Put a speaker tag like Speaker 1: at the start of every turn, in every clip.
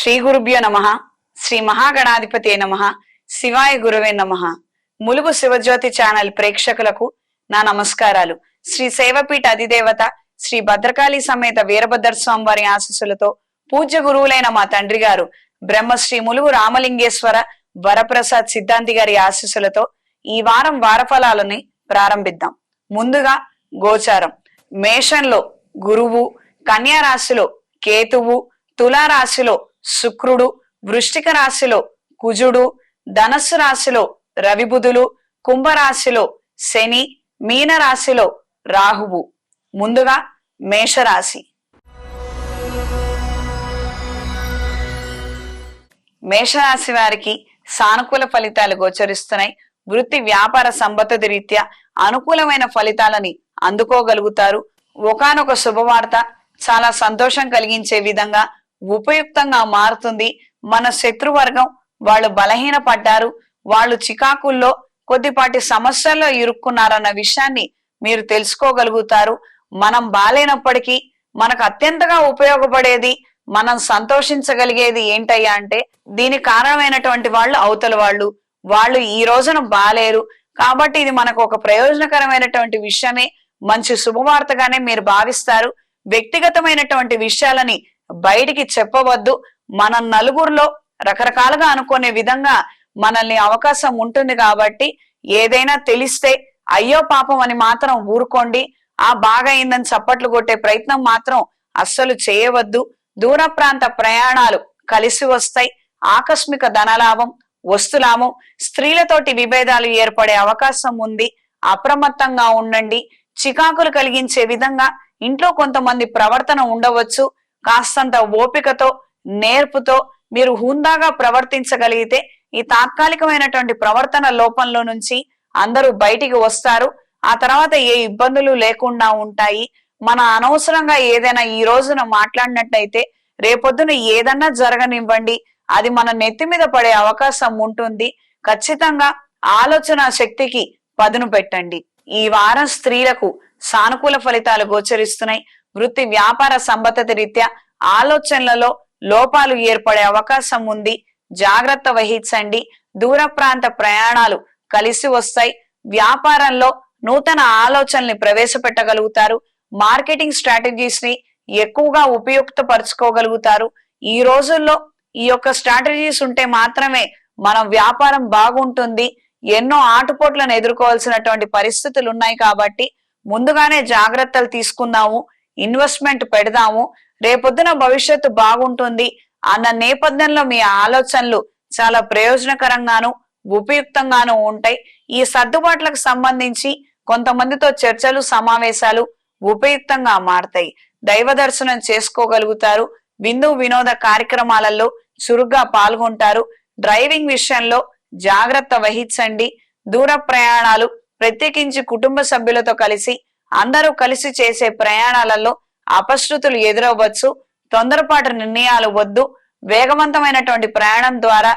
Speaker 1: శ్రీ గురుభ్యో నమః. శ్రీ మహాగణాధిపతే నమః. శివాయ గురువే నమః. ములుగు శివజ్యోతి ఛానల్ ప్రేక్షకులకు నా నమస్కారాలు. శ్రీ సేవపీఠ అధిదేవత శ్రీ భద్రకాళి సమేత వీరభద్ర స్వామి వారి ఆశీస్సులతో పూజ్య గురువులైన మా తండ్రి గారు బ్రహ్మశ్రీ ములుగు రామలింగేశ్వర వరప్రసాద్ సిద్ధాంతి గారి ఆశీస్సులతో ఈ వారం వారఫలాలని ప్రారంభిద్దాం. ముందుగా గోచారం. మేషంలో గురువు, కన్యా రాశిలో కేతువు, తులారాశిలో శుక్రుడు, వృశ్చిక రాశిలో కుజుడు, ధనస్సు రాశిలో రవిబుధులు, కుంభరాశిలో శని, మీన రాశిలో రాహువు. ముందుగా మేషరాశి. మేషరాశి వారికి సానుకూల ఫలితాలు గోచరిస్తున్నాయి. వృత్తి వ్యాపార సంపత్తి రీత్యా అనుకూలమైన ఫలితాలని అందుకోగలుగుతారు. ఒకానొక శుభవార్త చాలా సంతోషం కలిగించే విధంగా ఉపయుక్తంగా మారుతుంది. మన శత్రువర్గం వాళ్ళు బలహీన పడ్డారు, వాళ్ళు చికాకుల్లో కొద్దిపాటి సమస్యల్లో ఇరుక్కున్నారన్న విషయాన్ని మీరు తెలుసుకోగలుగుతారు. మనం బాలేనప్పటికీ మనకు అత్యంతగా ఉపయోగపడేది, మనం సంతోషించగలిగేది ఏంటయ్యా అంటే దీనికి కారణమైనటువంటి వాళ్ళు అవతల వాళ్ళు ఈ రోజున బాలేరు కాబట్టి ఇది మనకు ఒక ప్రయోజనకరమైనటువంటి విషయమే, మంచి శుభవార్తగానే మీరు భావిస్తారు. వ్యక్తిగతమైనటువంటి విషయాలని బయటికి చెప్పవద్దు. మనం నలుగురిలో రకరకాలుగా అనుకునే విధంగా మనల్ని అవకాశం ఉంటుంది కాబట్టి ఏదైనా తెలిస్తే అయ్యో పాపం అని మాత్రం ఊరుకోండి. ఆ బాగా అయిందని చప్పట్లు కొట్టే ప్రయత్నం మాత్రం అస్సలు చేయవద్దు. దూర ప్రాంత ప్రయాణాలు కలిసి వస్తాయి. ఆకస్మిక ధనలాభం, వస్తులాభం. స్త్రీలతోటి విభేదాలు ఏర్పడే అవకాశం ఉంది. అప్రమత్తంగా ఉండండి. చికాకులు కలిగించే విధంగా ఇంట్లో కొంతమంది ప్రవర్తన ఉండవచ్చు. కాస్తంత ఓపికతో, నేర్పుతో మీరు హుందాగా ప్రవర్తించగలిగితే ఈ తాత్కాలికమైనటువంటి ప్రవర్తన లోపంలో నుంచి అందరూ బయటికి వస్తారు. ఆ తర్వాత ఏ ఇబ్బందులు లేకుండా ఉంటాయి. మన అనవసరంగా ఏదైనా ఈ రోజున మాట్లాడినట్టయితే రేపొద్దున ఏదన్నా జరగనివ్వండి, అది మన నెత్తి మీద పడే అవకాశం ఉంటుంది. ఖచ్చితంగా ఆలోచన శక్తికి పదును పెట్టండి. ఈ వారం స్త్రీలకు సానుకూల ఫలితాలు గోచరిస్తున్నాయి. వృత్తి వ్యాపార సంపత్తి రీత్యా ఆలోచనలలో లోపాలు ఏర్పడే అవకాశం ఉంది. జాగ్రత్త వహించండి. దూర ప్రాంత ప్రయాణాలు కలిసి వస్తాయి. వ్యాపారంలో నూతన ఆలోచనల్ని ప్రవేశపెట్టగలుగుతారు. మార్కెటింగ్ స్ట్రాటజీస్ ని ఎక్కువగా ఉపయుక్తపరచుకోగలుగుతారు. ఈ రోజుల్లో ఈ యొక్క స్ట్రాటజీస్ ఉంటే మాత్రమే మన వ్యాపారం బాగుంటుంది. ఎన్నో ఆటుపోట్లను ఎదుర్కోవాల్సినటువంటి పరిస్థితులు ఉన్నాయి కాబట్టి ముందుగానే జాగ్రత్తలు తీసుకుందాము, ఇన్వెస్ట్మెంట్ పెడదాము, రేపొద్దున భవిష్యత్తు బాగుంటుంది అన్న నేపథ్యంలో మీ ఆలోచనలు చాలా ప్రయోజనకరంగాను ఉపయుక్తంగాను ఉంటాయి. ఈ సర్దుబాట్లకు సంబంధించి కొంతమందితో చర్చలు, సమావేశాలు ఉపయుక్తంగా మారతాయి. దైవ దర్శనం చేసుకోగలుగుతారు. విందు వినోద కార్యక్రమాలలో చురుగ్గా పాల్గొంటారు. డ్రైవింగ్ విషయంలో జాగ్రత్త వహించండి. దూర ప్రయాణాలు, ప్రత్యేకించి కుటుంబ సభ్యులతో కలిసి అందరూ కలిసి చేసే ప్రయాణాలలో అపశృతులు ఎదురవ్వచ్చు. తొందరపాటు నిర్ణయాలు వద్దు. వేగవంతమైనటువంటి ప్రయాణం ద్వారా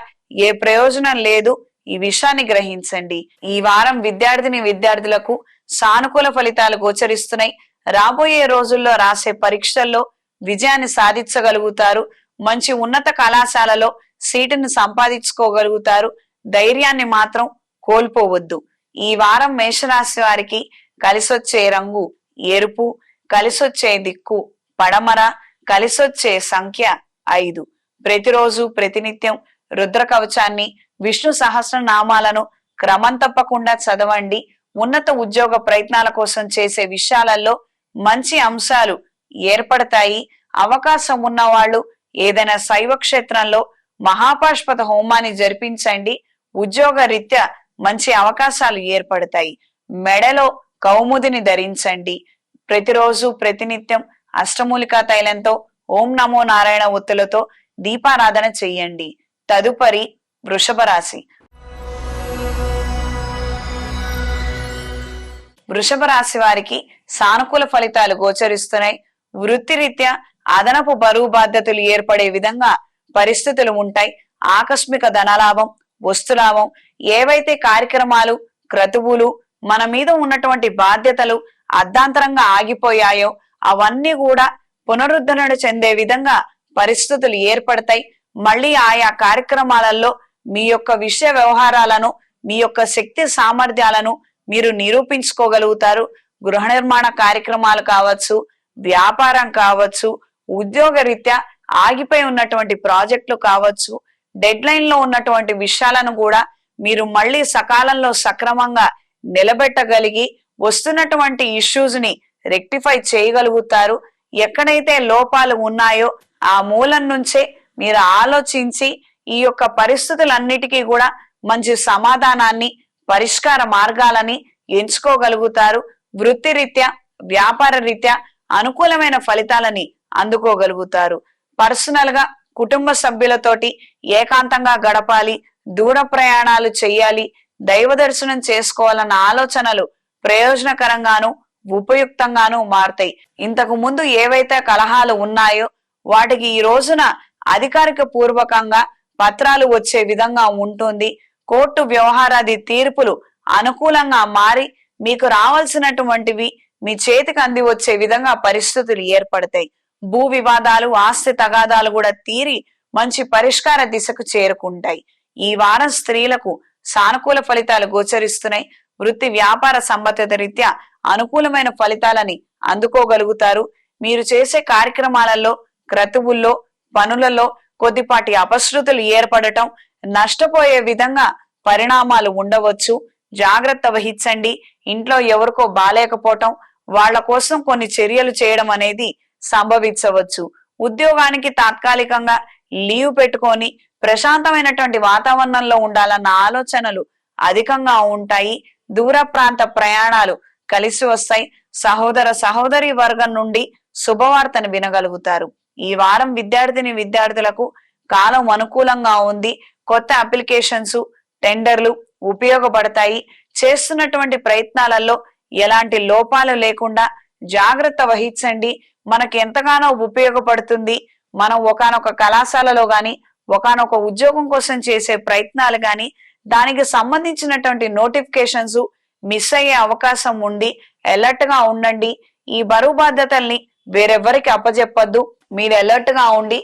Speaker 1: ఏ ప్రయోజనం లేదు. ఈ విషయాన్ని గ్రహించండి. ఈ వారం విద్యార్థులకు సానుకూల ఫలితాలు గోచరిస్తున్నాయి. రాబోయే రోజుల్లో రాసే పరీక్షల్లో విజయాన్ని సాధించగలుగుతారు. మంచి ఉన్నత కళాశాలలో సీటును సంపాదించుకోగలుగుతారు. ధైర్యాన్ని మాత్రం కోల్పోవద్దు. ఈ వారం మేషరాశి వారికి కలిసొచ్చే రంగు ఎరుపు, కలిసొచ్చే దిక్కు పడమర, కలిసొచ్చే సంఖ్య 5. ప్రతిరోజు ప్రతినిత్యం రుద్ర కవచాన్ని, విష్ణు సహస్రనామాలను క్రమం తప్పకుండా చదవండి. ఉన్నత ఉద్యోగ ప్రయత్నాల కోసం చేసే విషయాలలో మంచి అంశాలు ఏర్పడతాయి. అవకాశం ఉన్నవాళ్ళు ఏదైనా శైవ క్షేత్రంలో మహాపాష్పత హోమాన్ని జరిపించండి. ఉద్యోగ రీత్యా మంచి అవకాశాలు ఏర్పడతాయి. మెడలో కౌముదిని ధరించండి. ప్రతిరోజు ప్రతినిత్యం అష్టమూలికా తైలంతో ఓం నమో నారాయణ ఒత్తులతో దీపారాధన చెయ్యండి. తదుపరి వృషభ రాశి. వృషభ రాశి వారికి సానుకూల ఫలితాలు గోచరిస్తున్నాయి. వృత్తిరీత్యా అదనపు బరువు బాధ్యతలు ఏర్పడే విధంగా పరిస్థితులు ఉంటాయి. ఆకస్మిక ధనలాభం, వస్తులాభం. ఏవైతే కార్యక్రమాలు, క్రతువులు, మన మీద ఉన్నటువంటి బాధ్యతలు అర్ధాంతరంగా ఆగిపోయాయో అవన్నీ కూడా పునరుద్ధరణ చెందే విధంగా పరిస్థితులు ఏర్పడతాయి. మళ్ళీ ఆయా కార్యక్రమాలలో మీ యొక్క విషయ వ్యవహారాలను, మీ యొక్క శక్తి సామర్థ్యాలను మీరు నిరూపించుకోగలుగుతారు. గృహ నిర్మాణ కార్యక్రమాలు కావచ్చు, వ్యాపారం కావచ్చు, ఉద్యోగ రీత్యా ఆగిపోయి ఉన్నటువంటి ప్రాజెక్టులు కావచ్చు, డెడ్ లైన్ లో ఉన్నటువంటి విషయాలను కూడా మీరు మళ్ళీ సకాలంలో సక్రమంగా నిలబెట్టగలిగి వస్తున్నటువంటి ఇష్యూస్ ని రెక్టిఫై చేయగలుగుతారు. ఎక్కడైతే లోపాలు ఉన్నాయో ఆ మూలం నుంచే మీరు ఆలోచించి ఈ యొక్క పరిస్థితులన్నిటికీ కూడా మంచి సమాధానాన్ని, పరిష్కార మార్గాలని ఎంచుకోగలుగుతారు. వృత్తిరీత్యా, వ్యాపార రీత్యా అనుకూలమైన ఫలితాలని అందుకోగలుగుతారు. పర్సనల్ గా కుటుంబ సభ్యులతోటి ఏకాంతంగా గడపాలి, దూర ప్రయాణాలు చేయాలి, దైవ దర్శనం చేసుకోవాలన్న ఆలోచనలు ప్రయోజనకరంగాను ఉపయుక్తంగాను మారుతాయి. ఇంతకు ముందు ఏవైతే కలహాలు ఉన్నాయో వాటికి ఈ రోజున అధికారిక పూర్వకంగా పత్రాలు వచ్చే విధంగా ఉంటుంది. కోర్టు వ్యవహారాది తీర్పులు అనుకూలంగా మారి మీకు రావాల్సినటువంటివి మీ చేతికి అంది వచ్చే విధంగా పరిస్థితులు ఏర్పడతాయి. భూ వివాదాలు, ఆస్తి తగాదాలు కూడా తీరి మంచి పరిష్కార దిశకు చేరుకుంటాయి. ఈ వారం స్త్రీలకు సానుకూల ఫలితాలు గోచరిస్తున్నాయి. వృత్తి వ్యాపార సంబంధిత రీత్యా అనుకూలమైన ఫలితాలని అందుకోగలుగుతారు. మీరు చేసే కార్యక్రమాలలో, క్రతువుల్లో, పనులలో కొద్దిపాటి అపశృతులు ఏర్పడటం, నష్టపోయే విధంగా పరిణామాలు ఉండవచ్చు. జాగ్రత్త వహించండి. ఇంట్లో ఎవరికో బాలేకపోవటం, వాళ్ళ కోసం కొన్ని చర్యలు చేయడం అనేది సంభవించవచ్చు. ఉద్యోగానికి తాత్కాలికంగా లీవ్ పెట్టుకొని ప్రశాంతమైనటువంటి వాతావరణంలో ఉండాలన్న ఆలోచనలు అధికంగా ఉంటాయి. దూర ప్రాంత ప్రయాణాలు కలిసి వస్తాయి. సహోదర సహోదరి వర్గం నుండి శుభవార్తను వినగలుగుతారు. ఈ వారం విద్యార్థులకు కాలం అనుకూలంగా ఉంది. కొత్త అప్లికేషన్స్, టెండర్లు ఉపయోగపడతాయి. చేస్తున్నటువంటి ప్రయత్నాలలో ఎలాంటి లోపాలు లేకుండా జాగ్రత్త వహించండి. మనకి ఎంతగానో ఉపయోగపడుతుంది. మనం ఒకానొక కళాశాలలో గాని, ఒకానొక ఉద్యోగం కోసం చేసే ప్రయత్నాలు గాని, దానికి సంబంధించినటువంటి నోటిఫికేషన్స్ మిస్ అయ్యే అవకాశం ఉండి అలర్ట్ గా ఉండండి. ఈ బరువు బాధ్యతల్ని వేరెవ్వరికి అప్పజెప్పొద్దు. మీరు అలర్ట్ గా ఉండి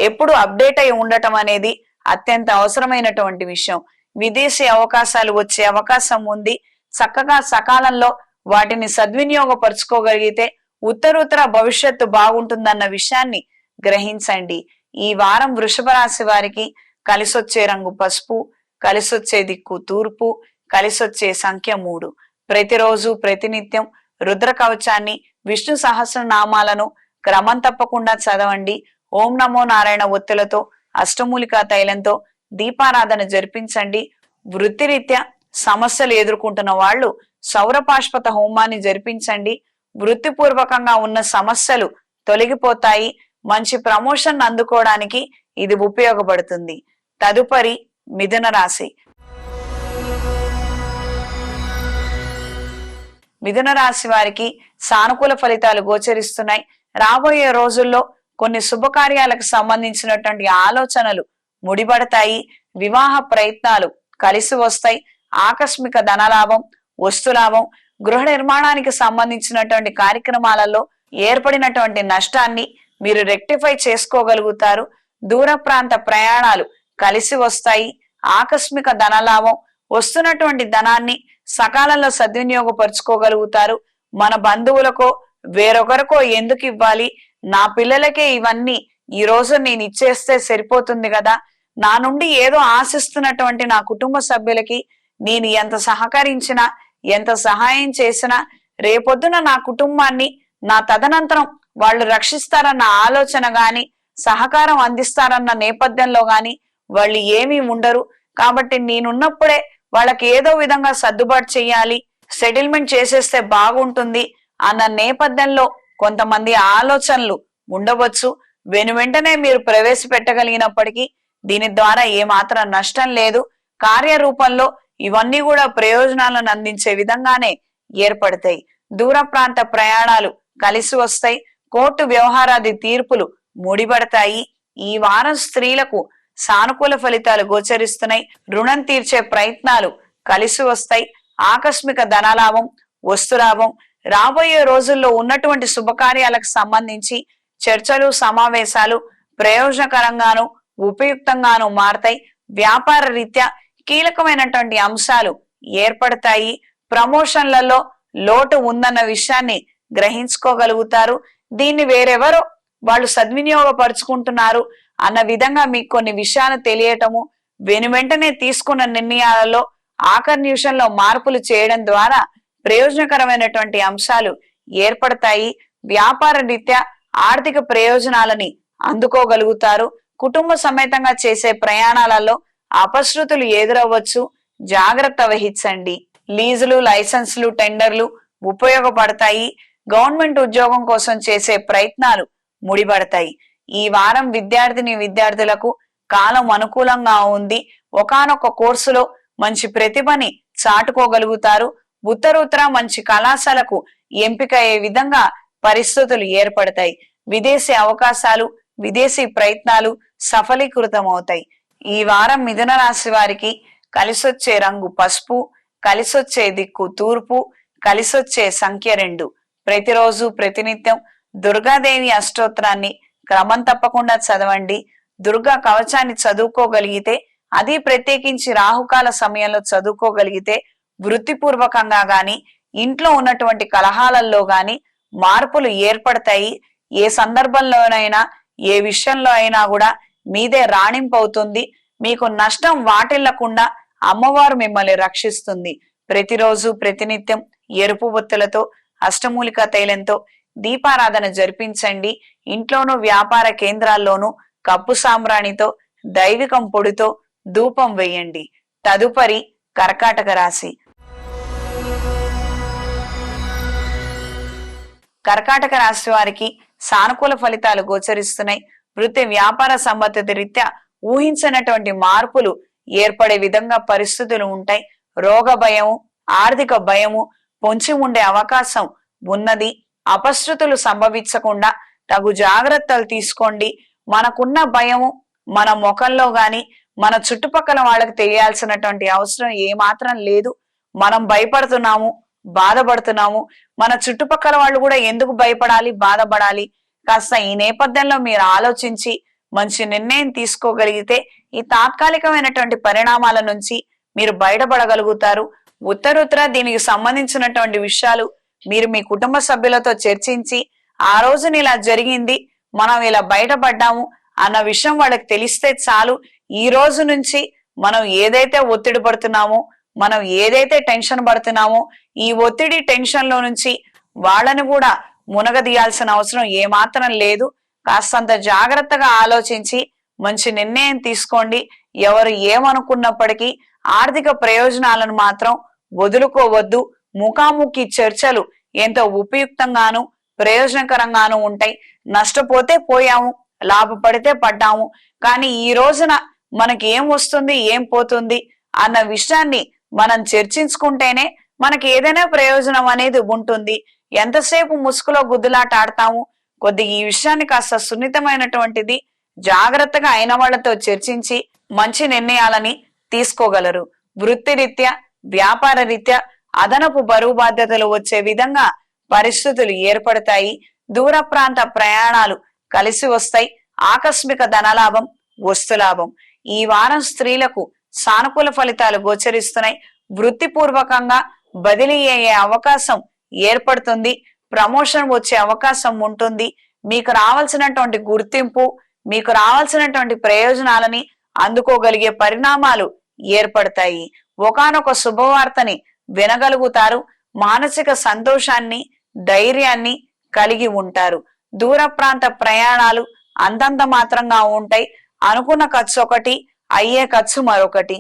Speaker 1: ఎప్పుడు అప్డేట్ అయి ఉండటం అనేది అత్యంత అవసరమైనటువంటి విషయం. విదేశీ అవకాశాలు వచ్చే అవకాశం ఉంది. చక్కగా సకాలంలో వాటిని సద్వినియోగపరుచుకోగలిగితే ఉత్తరోత్తర భవిష్యత్తు బాగుంటుందన్న విషయాన్ని గ్రహించండి. ఈ వారం వృషభ రాశి వారికి కలిసొచ్చే రంగు పసుపు, కలిసొచ్చే దిక్కు తూర్పు, కలిసొచ్చే సంఖ్య 3. ప్రతిరోజు ప్రతినిత్యం రుద్ర కవచాన్ని, విష్ణు సహస్రనామాలను క్రమం తప్పకుండా చదవండి. ఓం నమో నారాయణ ఒత్తులతో, అష్టమూలికా తైలంతో దీపారాధన జరిపించండి. వృత్తిరీత్యా సమస్యలు ఎదుర్కొంటున్న వాళ్ళు సౌరపాష్పత హోమాన్ని జరిపించండి. వృత్తిపూర్వకంగా ఉన్న సమస్యలు తొలగిపోతాయి. మంచి ప్రమోషన్ అందుకోవడానికి ఇది ఉపయోగపడుతుంది. తదుపరి మిథున రాశి. మిథున రాశి వారికి సానుకూల ఫలితాలు గోచరిస్తున్నాయి. రాబోయే రోజుల్లో కొన్ని శుభకార్యాలకు సంబంధించినటువంటి ఆలోచనలు ముడిపడతాయి. వివాహ ప్రయత్నాలు కలిసి వస్తాయి. ఆకస్మిక ధనలాభం, వస్తులాభం, గృహ నిర్మాణానికి సంబంధించినటువంటి కార్యక్రమాలలో ఏర్పడినటువంటి నష్టాన్ని మీరు రెక్టిఫై చేసుకోగలుగుతారు. దూర ప్రాంత ప్రయాణాలు కలిసి వస్తాయి. ఆకస్మిక ధనలాభం, వస్తున్నటువంటి ధనాన్ని సకాలంలో సద్వినియోగపరుచుకోగలుగుతారు. మన బంధువులకో వేరొకరికో ఎందుకు ఇవ్వాలి, నా పిల్లలకే ఇవన్నీ ఈ రోజు నేను ఇచ్చేస్తే సరిపోతుంది కదా, నా నుండి ఏదో ఆశిస్తున్నటువంటి నా కుటుంబ సభ్యులకి నేను ఎంత సహకరించినా, ఎంత సహాయం చేసినా రేపొద్దున నా కుటుంబాన్ని నా తదనంతరం వాళ్ళు రక్షిస్తారన్న ఆలోచన గాని, సహకారం అందిస్తారన్న నేపథ్యంలో గాని వాళ్ళు ఏమీ ఉండరు. కాబట్టి నేనున్నప్పుడే వాళ్ళకి ఏదో విధంగా సర్దుబాటు చేయాలి, సెటిల్మెంట్ చేసేస్తే బాగుంటుంది అన్న నేపథ్యంలో కొంతమంది ఆలోచనలు ఉండవచ్చు. వెంటనే మీరు ప్రవేశపెట్టగలిగినప్పటికీ దీని ద్వారా ఏమాత్రం నష్టం లేదు. కార్యరూపంలో ఇవన్నీ కూడా ప్రయోజనాలను అందించే విధంగానే ఏర్పడతాయి. దూర ప్రాంత ప్రయాణాలు కలిసి వస్తాయి. కోర్టు వ్యవహారాది తీర్పులు ముడిపడతాయి. ఈ వారం స్త్రీలకు సానుకూల ఫలితాలు గోచరిస్తున్నాయి. రుణం తీర్చే ప్రయత్నాలు కలిసి వస్తాయి. ఆకస్మిక ధనలాభం, వస్తులాభం, రాబోయే రోజుల్లో ఉన్నటువంటి శుభకార్యాలకు సంబంధించి చర్చలు, సమావేశాలు ప్రయోజనకరంగాను ఉపయుక్తంగాను మారతాయి. వ్యాపార రీత్యా కీలకమైనటువంటి అంశాలు ఏర్పడతాయి. ప్రమోషన్లలో లోటు ఉందన్న విషయాన్ని గ్రహించుకోగలుగుతారు. దీన్ని వేరెవరో వాళ్ళు సద్వినియోగపరుచుకుంటున్నారు అన్న విధంగా మీకు కొన్ని విషయాలు తెలియటము, వెనువెంటనే తీసుకున్న నిర్ణయాలలో ఆఖరి నిమిషంలో మార్పులు చేయడం ద్వారా ప్రయోజనకరమైనటువంటి అంశాలు ఏర్పడతాయి. వ్యాపార రీత్యా ఆర్థిక ప్రయోజనాలని అందుకోగలుగుతారు. కుటుంబ సమేతంగా చేసే ప్రయాణాలలో అపశృతులు ఎదురవ్వచ్చు, జాగ్రత్త వహించండి. లీజులు, లైసెన్సులు, టెండర్లు ఉపయోగపడతాయి. గవర్నమెంట్ ఉద్యోగం కోసం చేసే ప్రయత్నాలు ముడిపడతాయి. ఈ వారం విద్యార్థులకు కాలం అనుకూలంగా ఉంది. ఒకానొక కోర్సులో మంచి ప్రతిభని చాటుకోగలుగుతారు. ఉత్తరోత్తర మంచి కళాశాలకు ఎంపిక అయ్యే విధంగా పరిస్థితులు ఏర్పడతాయి. విదేశీ అవకాశాలు, విదేశీ ప్రయత్నాలు సఫలీకృతమవుతాయి. ఈ వారం మిథున రాశి వారికి కలిసొచ్చే రంగు పసుపు, కలిసొచ్చే దిక్కు తూర్పు, కలిసొచ్చే సంఖ్య 2. ప్రతిరోజు ప్రతినిత్యం దుర్గాదేవి అష్టోత్తరాన్ని క్రమం తప్పకుండా చదవండి. దుర్గా కవచాన్ని చదువుకోగలిగితే, అది ప్రత్యేకించి రాహుకాల సమయంలో చదువుకోగలిగితే వృత్తిపూర్వకంగా గాని, ఇంట్లో ఉన్నటువంటి కలహాలలో గాని మార్పులు ఏర్పడతాయి. ఏ సందర్భంలోనైనా, ఏ విషయంలో అయినా కూడా మీదే రాణింపు అవుతుంది. మీకు నష్టం వాటిల్లకుండా అమ్మవారు మిమ్మల్ని రక్షిస్తుంది. ప్రతిరోజు ప్రతినిత్యం ఎరుపు ఒత్తులతో, అష్టమూలిక తైలంతో దీపారాధన జరిపించండి. ఇంట్లోనూ వ్యాపార కేంద్రాల్లోనూ కప్పు సాంబ్రాణితో, దైవికం పొడితో ధూపం వేయండి. తదుపరి కర్కాటక రాశి. కర్కాటక రాశి వారికి సానుకూల ఫలితాలు గోచరిస్తున్నాయి. వృత్తి వ్యాపార సంబంధిత రీత్యా ఊహించినటువంటి మార్పులు ఏర్పడే విధంగా పరిస్థితులు ఉంటాయి. రోగ భయము, ఆర్థిక భయము పొంచి ఉండే అవకాశం ఉన్నది. అపశృతులు సంభవించకుండా తగు జాగ్రత్తలు తీసుకోండి. మనకున్న భయము మన ముఖంలో గాని, మన చుట్టుపక్కల వాళ్ళకి తెలియాల్సినటువంటి అవసరం ఏమాత్రం లేదు. మనం భయపడుతున్నాము, బాధపడుతున్నాము. మన చుట్టుపక్కల వాళ్ళు కూడా ఎందుకు భయపడాలి, బాధపడాలి? కాస్త ఈ నేపథ్యంలో మీరు ఆలోచించి మంచి నిర్ణయం తీసుకోగలిగితే ఈ తాత్కాలికమైనటువంటి పరిణామాల నుంచి మీరు బయటపడగలుగుతారు. ఉత్తరోత్తర దీనికి సంబంధించినటువంటి విషయాలు మీరు మీ కుటుంబ సభ్యులతో చర్చించి, ఆ రోజున ఇలా జరిగింది, మనం ఇలా బయటపడ్డాము అన్న విషయం వాళ్ళకి తెలిస్తే చాలు. ఈ రోజు నుంచి మనం ఏదైతే ఒత్తిడి పడుతున్నామో, మనం ఏదైతే టెన్షన్ పడుతున్నామో, ఈ ఒత్తిడి టెన్షన్ లో నుంచి వాళ్ళని కూడా మునగదీయాల్సిన అవసరం ఏమాత్రం లేదు. కాస్తంత జాగ్రత్తగా ఆలోచించి మంచి నిర్ణయం తీసుకోండి. ఎవరు ఏమనుకున్నప్పటికీ ఆర్థిక ప్రయోజనాలను మాత్రం వదులుకోవద్దు. ముఖాముఖి చర్చలు ఎంతో ఉపయుక్తంగాను ప్రయోజనకరంగాను ఉంటాయి. నష్టపోతే పోయాము, లాభపడితే పడ్డాము, కానీ ఈ రోజున మనకి ఏం వస్తుంది, ఏం పోతుంది అన్న విషయాన్ని మనం చర్చించుకుంటేనే మనకి ఏదైనా ప్రయోజనం అనేది ఉంటుంది. ఎంతసేపు ముసుగులో గుద్దులాట ఆడతాము? కొద్దిగా ఈ విషయాన్ని కాస్త సున్నితమైనటువంటిది, జాగ్రత్తగా అయిన వాళ్లతో చర్చించి మంచి నిర్ణయాలని తీసుకోగలరు. వృత్తిరీత్యా, వ్యాపార రీత్యా అదనపు బరువు బాధ్యతలు వచ్చే విధంగా పరిస్థితులు ఏర్పడతాయి. దూర ప్రాంత ప్రయాణాలు కలిసి వస్తాయి. ఆకస్మిక ధనలాభం, వస్తులాభం. ఈ వారం స్త్రీలకు సానుకూల ఫలితాలు గోచరిస్తున్నాయి. వృత్తిపూర్వకంగా బదిలీ అయ్యే అవకాశం ఏర్పడుతుంది. ప్రమోషన్ వచ్చే అవకాశం ఉంటుంది. మీకు రావాల్సినటువంటి గుర్తింపు, మీకు రావాల్సినటువంటి ప్రయోజనాలని అందుకోగలిగే పరిణామాలు ఏర్పడతాయి. ఒకానొక శుభవార్తని వినగలుగుతారు. మానసిక సంతోషాన్ని, ధైర్యాన్ని కలిగి ఉంటారు. దూర ప్రాంత ప్రయాణాలు అంతంత మాత్రంగా ఉంటాయి. అనుకున్న ఖర్చు ఒకటి, అయ్యే ఖర్చు మరొకటి.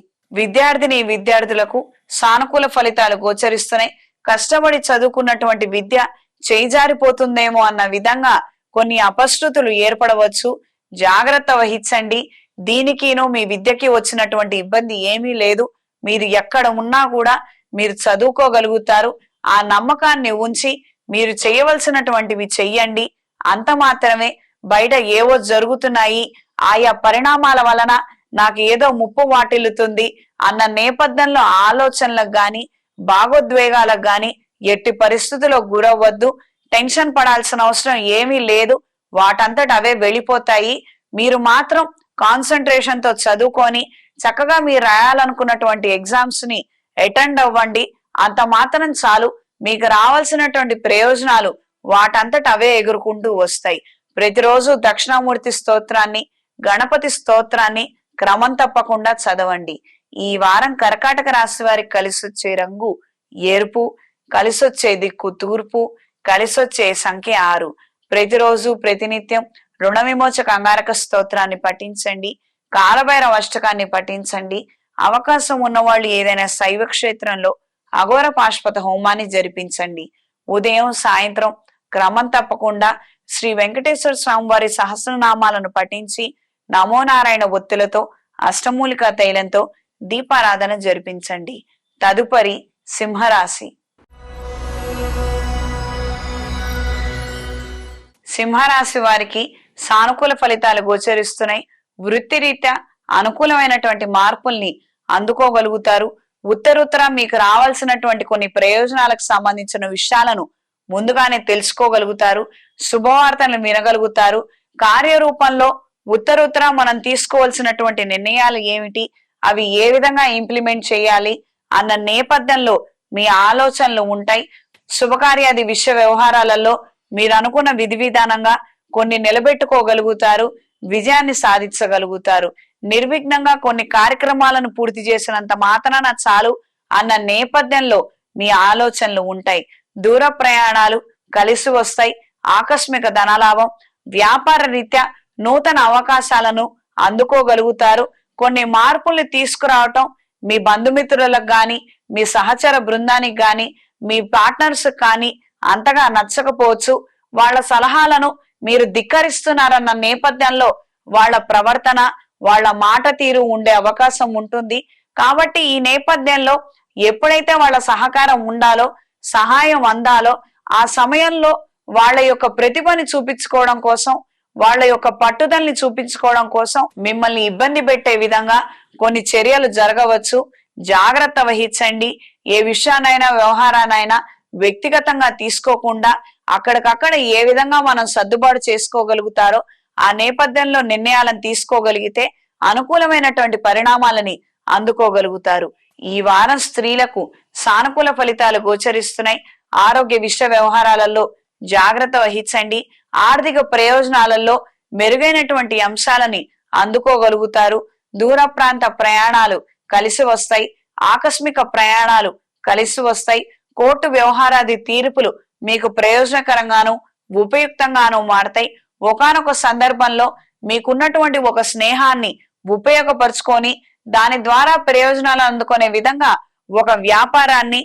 Speaker 1: విద్యార్థులకు సానుకూల ఫలితాలు గోచరిస్తున్నాయి. కష్టపడి చదువుకున్నటువంటి విద్య చేజారిపోతుందేమో అన్న విధంగా కొన్ని అపశృతులు ఏర్పడవచ్చు. జాగ్రత్త వహించండి. దీనికిను మీ విద్యకి వచ్చినటువంటి ఇబ్బంది ఏమీ లేదు. మీరు ఎక్కడ ఉన్నా కూడా మీరు చదువుకోగలుగుతారు. ఆ నమ్మకాన్ని ఉంచి మీరు చేయవలసినటువంటివి చెయ్యండి. అంత మాత్రమే. బయట ఏవో జరుగుతున్నాయి, ఆయా పరిణామాల వలన నాకు ఏదో ముప్పు వాటిల్లుతుంది అన్న నేపథ్యంలో ఆలోచనలకు గాని, భావోద్వేగాలకు గాని ఎట్టి పరిస్థితుల్లో గురవ్వద్దు. టెన్షన్ పడాల్సిన అవసరం ఏమీ లేదు. వాటంతట అవే వెళ్ళిపోతాయి. మీరు మాత్రం కాన్సన్ట్రేషన్ తో చదువుకొని చక్కగా మీరు రాయాలనుకున్నటువంటి ఎగ్జామ్స్ ని అటెండ్ అవ్వండి. అంత మాత్రం చాలు. మీకు రావాల్సినటువంటి ప్రయోజనాలు వాటంతట అవే ఎగురుకుంటూ వస్తాయి. ప్రతిరోజు దక్షిణామూర్తి స్తోత్రాన్ని, గణపతి స్తోత్రాన్ని క్రమం తప్పకుండా చదవండి. ఈ వారం కర్కాటక రాశి వారికి కలిసొచ్చే రంగు ఎరుపు, కలిసొచ్చే దిక్కు తూర్పు, కలిసొచ్చే సంఖ్య 6. ప్రతిరోజు ప్రతినిత్యం రుణ విమోచక అంగారక స్తోత్రాన్ని పఠించండి. కాలభైరవ అష్టకాన్ని పఠించండి. అవకాశం ఉన్నవాళ్ళు ఏదైనా శైవ క్షేత్రంలో అఘోర పాశుపత హోమాన్ని జరిపించండి. ఉదయం సాయంత్రం క్రమం తప్పకుండా శ్రీ వెంకటేశ్వర స్వామి వారి సహస్రనామాలను పఠించి నమో నారాయణ ఒత్తులతో అష్టమూలికా తైలంతో దీపారాధన జరిపించండి. తదుపరి సింహరాశి. సింహరాశి వారికి సానుకూల ఫలితాలు గోచరిస్తున్నాయి. వృత్తిరీత్యా అనుకూలమైనటువంటి మార్పుల్ని అందుకోగలుగుతారు. ఉత్తరుత్తర మీకు రావాల్సినటువంటి కొన్ని ప్రయోజనాలకు సంబంధించిన విషయాలను ముందుగానే తెలుసుకోగలుగుతారు. శుభవార్తలను వినగలుగుతారు. కార్యరూపంలో ఉత్తరుత్తర మనం తీసుకోవాల్సినటువంటి నిర్ణయాలు ఏమిటి, అవి ఏ విధంగా ఇంప్లిమెంట్ చేయాలి అన్న నేపథ్యంలో మీ ఆలోచనలు ఉంటాయి. శుభకార్యాది విషయ వ్యవహారాలలో మీరు అనుకున్న విధి విధానంగా కొన్ని నిలబెట్టుకోగలుగుతారు. విజయాన్ని సాధించగలుగుతారు. నిర్విఘ్నంగా కొన్ని కార్యక్రమాలను పూర్తి చేసినంత మాత్రాన చాలు అన్న నేపథ్యంలో మీ ఆలోచనలు ఉంటాయి. దూర ప్రయాణాలు కలిసి వస్తాయి. ఆకస్మిక ధనలాభం, వ్యాపార రీత్యా నూతన అవకాశాలను అందుకోగలుగుతారు. కొన్ని మార్పుల్ని తీసుకురావటం మీ బంధుమిత్రులకు గాని, మీ సహచర బృందానికి గాని, మీ పార్ట్నర్స్ కానీ అంతగా నచ్చకపోవచ్చు. వాళ్ళ సలహాలను మీరు ధిక్కరిస్తున్నారన్న నేపథ్యంలో వాళ్ళ ప్రవర్తన, వాళ్ళ మాట తీరు ఉండే అవకాశం ఉంటుంది. కాబట్టి ఈ నేపథ్యంలో ఎప్పుడైతే వాళ్ళ సహకారం ఉండాలో, సహాయం అందాలో ఆ సమయంలో వాళ్ళ యొక్క ప్రతిభని చూపించుకోవడం కోసం, వాళ్ళ యొక్క పట్టుదలని చూపించుకోవడం కోసం మిమ్మల్ని ఇబ్బంది పెట్టే విధంగా కొన్ని చర్యలు జరగవచ్చు. జాగ్రత్త వహించండి. ఏ విషయానైనా వ్యవహారానైనా వ్యక్తిగతంగా తీసుకోకుండా అక్కడికక్కడ ఏ విధంగా మనం సర్దుబాటు చేసుకోగలుగుతారో ఆ నేపథ్యంలో నిర్ణయాలను తీసుకోగలిగితే అనుకూలమైనటువంటి పరిణామాలని అందుకోగలుగుతారు. ఈ వారం స్త్రీలకు సానుకూల ఫలితాలు గోచరిస్తున్నాయి. ఆరోగ్య విషయ వ్యవహారాలలో జాగ్రత్త వహించండి. ఆర్థిక ప్రయోజనాలలో మెరుగైనటువంటి అంశాలని అందుకోగలుగుతారు. దూర ప్రాంత ప్రయాణాలు కలిసి వస్తాయి. ఆకస్మిక ప్రయాణాలు కలిసి వస్తాయి. కోర్టు వ్యవహారాది తీర్పులు మీకు ప్రయోజనకరంగాను ఉపయుక్తంగాను మారతాయి. ఒకానొక సందర్భంలో మీకున్నటువంటి ఒక స్నేహాన్ని ఉపయోగపరుచుకొని దాని ద్వారా ప్రయోజనాలు అందుకునే విధంగా ఒక వ్యాపారాన్ని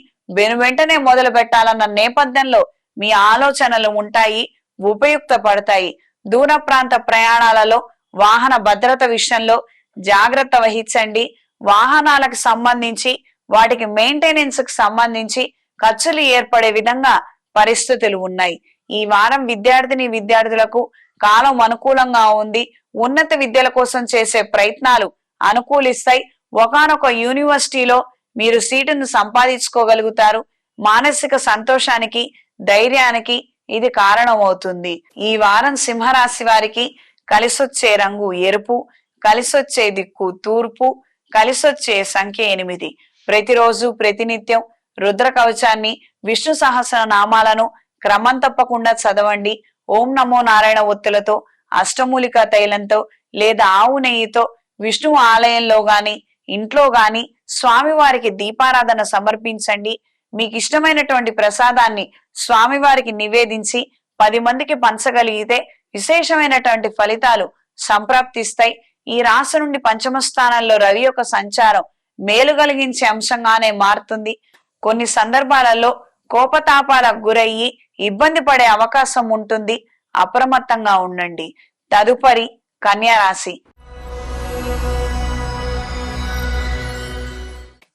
Speaker 1: వెంటనే మొదలు పెట్టాలన్న నేపథ్యంలో మీ ఆలోచనలు ఉంటాయి, ఉపయుక్తపడతాయి. దూర ప్రాంత ప్రయాణాలలో వాహన భద్రత విషయంలో జాగ్రత్త వహించండి. వాహనాలకు సంబంధించి వాటికి మెయింటెనెన్స్ కి సంబంధించి ఖర్చులు ఏర్పడే విధంగా పరిస్థితులు ఉన్నాయి. ఈ వారం విద్యార్థులకు కాలం అనుకూలంగా ఉంది. ఉన్నత విద్యల కోసం చేసే ప్రయత్నాలు అనుకూలిస్తాయి. ఒకానొక యూనివర్సిటీలో మీరు సీటును సంపాదించుకోగలుగుతారు. మానసిక సంతోషానికి, ధైర్యానికి ఇది కారణమవుతుంది. ఈ వారం సింహరాశి వారికి కలిసొచ్చే రంగు ఎరుపు, కలిసొచ్చే దిక్కు తూర్పు, కలిసొచ్చే సంఖ్య 8. ప్రతిరోజు ప్రతినిత్యం రుద్ర కవచాన్ని, విష్ణు సహస్ర నామాలను క్రమం తప్పకుండా చదవండి. ఓం నమో నారాయణ ఒత్తులతో, అష్టమూలికా తైలంతో లేదా ఆవు నెయ్యితో విష్ణు ఆలయంలో గాని ఇంట్లో గాని స్వామివారికి దీపారాధన సమర్పించండి. మీకు ఇష్టమైనటువంటి ప్రసాదాన్ని స్వామివారికి నివేదించి 10 మందికి పంచగలిగితే విశేషమైనటువంటి ఫలితాలు సంప్రాప్తిస్తాయి. ఈ రాశి నుండి పంచమ స్థానంలో రవి యొక్క సంచారం మేలు కలిగించే అంశంగానే మారుతుంది. కొన్ని సందర్భాలలో కోపతాపాలకు గురయ్యి ఇబ్బంది పడే అవకాశం ఉంటుంది. అప్రమత్తంగా ఉండండి. తదుపరి కన్యా రాశి.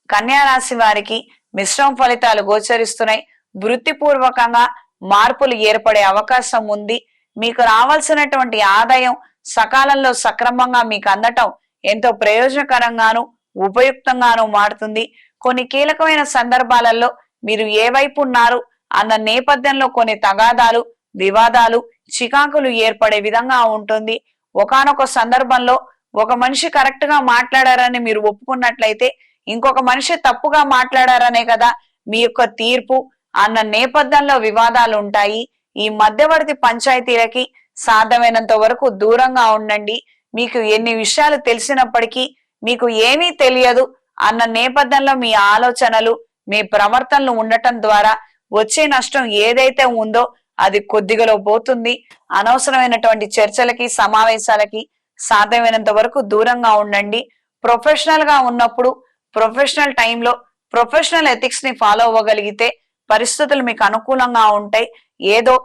Speaker 1: కన్యా రాశి వారికి మిశ్రమ ఫలితాలు గోచరిస్తున్నాయి. వృత్తిపూర్వకంగా మార్పులు ఏర్పడే అవకాశం ఉంది. మీకు రావాల్సినటువంటి ఆదాయం సకాలంలో సక్రమంగా మీకు అందటం ఎంతో ప్రయోజనకరంగాను ఉపయుక్తంగాను మారుతుంది. కొన్ని కీలకమైన సందర్భాలలో మీరు ఏ వైపు ఉన్నారు అన్న నేపథ్యంలో కొన్ని తగాదాలు, వివాదాలు, చికాకులు ఏర్పడే విధంగా ఉంటుంది. ఒకానొక సందర్భంలో ఒక మనిషి కరెక్ట్ గా మాట్లాడారని మీరు ఒప్పుకున్నట్లయితే ఇంకొక మనిషి తప్పుగా మాట్లాడారనే కదా మీ యొక్క తీర్పు అన్న నేపథ్యంలో వివాదాలు ఉంటాయి. ఈ మధ్యవర్తి పంచాయతీలకి సాధ్యమైనంత వరకు దూరంగా ఉండండి. మీకు ఎన్ని విషయాలు తెలిసినప్పటికీ మీకు ఏమీ తెలియదు అన్న నేపథ్యంలో మీ ఆలోచనలు మీ ప్రవర్తనలు ఉండటం ద్వారా వచ్చే నష్టం ఏదైతే ఉందో అది కొద్దిగలో పోతుంది. అనవసరమైనటువంటి చర్చలకి సమావేశాలకి సాధ్యమైనంత వరకు దూరంగా ఉండండి. ప్రొఫెషనల్ గా ఉన్నప్పుడు ప్రొఫెషనల్ టైంలో ప్రొఫెషనల్ ఎథిక్స్ ని ఫాలో అవ్వగలిగితే పరిస్థితులు మీకు అనుకూలంగా ఉంటాయి. ఏదో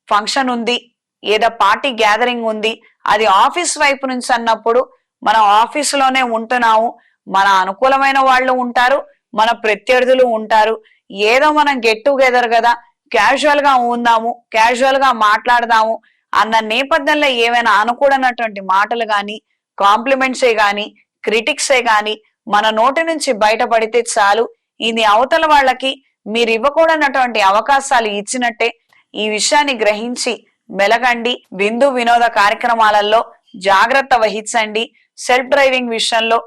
Speaker 1: ఫంక్షన్ ఉంది, ఏదో పార్టీ గ్యాదరింగ్ ఉంది, అది ఆఫీస్ వైపు నుంచి అన్నప్పుడు మనం ఆఫీసులోనే ఉంటున్నాము, మన అనుకూలమైన వాళ్ళు ఉంటారు, మన ప్రత్యర్థులు ఉంటారు. ఏదో మనం గెట్ టుగెదర్ కదా, క్యాజువల్ గా ఉందాము, క్యాజువల్ గా మాట్లాడదాము అన్న నేపథ్యంలో ఏమైనా అనుకూలమైనటువంటి మాటలు గాని, కాంప్లిమెంట్సే గాని, క్రిటిక్సే గాని మన నోటి నుంచి బయటపడితే చాలు. ఇది అవతల వాళ్ళకి మీరు ఇవ్వకూడనటువంటి అవకాశాలు ఇచ్చినట్టే. ఈ విషయాన్ని గ్రహించి మెలగండి. విందు వినోద కార్యక్రమాలలో జాగ్రత్త వహించండి. సెల్ఫ్ డ్రైవింగ్ విషయంలో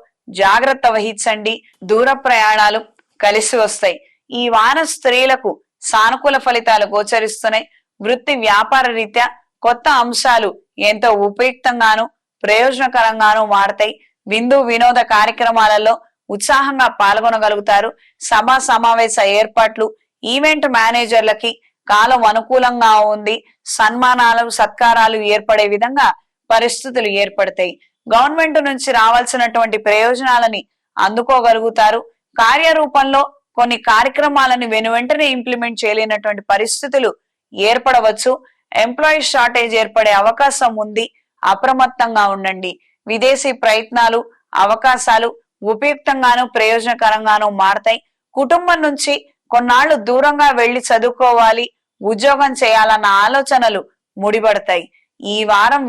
Speaker 1: జాగ్రత్త వహించండి. దూర ప్రయాణాలు కలిసి వస్తాయి. ఈ వారం స్త్రీలకు సానుకూల ఫలితాలు గోచరిస్తున్నాయి. వృత్తి వ్యాపార రీత్యా కొత్త అంశాలు ఎంతో ఉపయుక్తంగాను ప్రయోజనకరంగాను మారతాయి. విందు వినోద కార్యక్రమాలలో ఉత్సాహంగా పాల్గొనగలుగుతారు. సభా సమావేశ ఏర్పాట్లు, ఈవెంట్ మేనేజర్లకి కాలం అనుకూలంగా ఉంది. సన్మానాలు సత్కారాలు ఏర్పడే విధంగా పరిస్థితులు ఏర్పడతాయి. గవర్నమెంట్ నుంచి రావాల్సినటువంటి ప్రయోజనాలని అందుకోగలుగుతారు. కార్యరూపంలో కొన్ని కార్యక్రమాలను వెనువెంటనే ఇంప్లిమెంట్ చేయలేనటువంటి పరిస్థితులు ఏర్పడవచ్చు. ఎంప్లాయీస్ షార్టేజ్ ఏర్పడే అవకాశం ఉంది. అప్రమత్తంగా ఉండండి. విదేశీ ప్రయత్నాలు అవకాశాలు ఉపయుక్తంగాను ప్రయోజనకరంగాను మారతాయి. కుటుంబం నుంచి కొన్నాళ్లు దూరంగా వెళ్లి చదువుకోవాలి, ఉద్యోగం చేయాలన్న ఆలోచనలు ముడిపడతాయి. ఈ వారం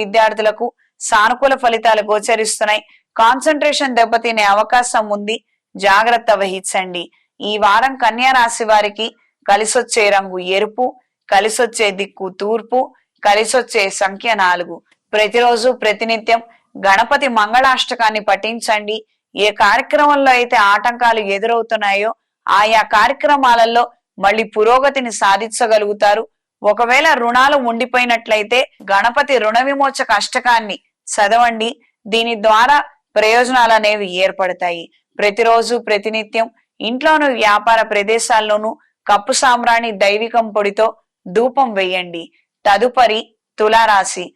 Speaker 1: విద్యార్థులకు సానుకూల ఫలితాలు గోచరిస్తున్నాయి. కాన్సన్ట్రేషన్ దెబ్బతినే అవకాశం ఉంది. జాగ్రత్త వహించండి. ఈ వారం కన్యా రాశి వారికి కలిసొచ్చే రంగు ఎరుపు, కలిసొచ్చే దిక్కు తూర్పు, కలిసొచ్చే సంఖ్య 4. ప్రతిరోజు ప్రతినిత్యం గణపతి మంగళాష్టకాన్ని పఠించండి. ఏ కార్యక్రమంలో అయితే ఆటంకాలు ఎదురవుతున్నాయో ఆయా కార్యక్రమాలలో మళ్ళీ పురోగతిని సాధించగలుగుతారు. ఒకవేళ రుణాలు ఉండిపోయినట్లయితే గణపతి రుణ విమోచక అష్టకాన్ని చదవండి. దీని ద్వారా ప్రయోజనాలు అనేవి ఏర్పడతాయి. ప్రతిరోజు ప్రతినిత్యం ఇంట్లోను వ్యాపార ప్రదేశాల్లోనూ కప్పు సాంబ్రాణి దైవికం పొడితో ధూపం వేయండి. తదుపరి తులారాశి.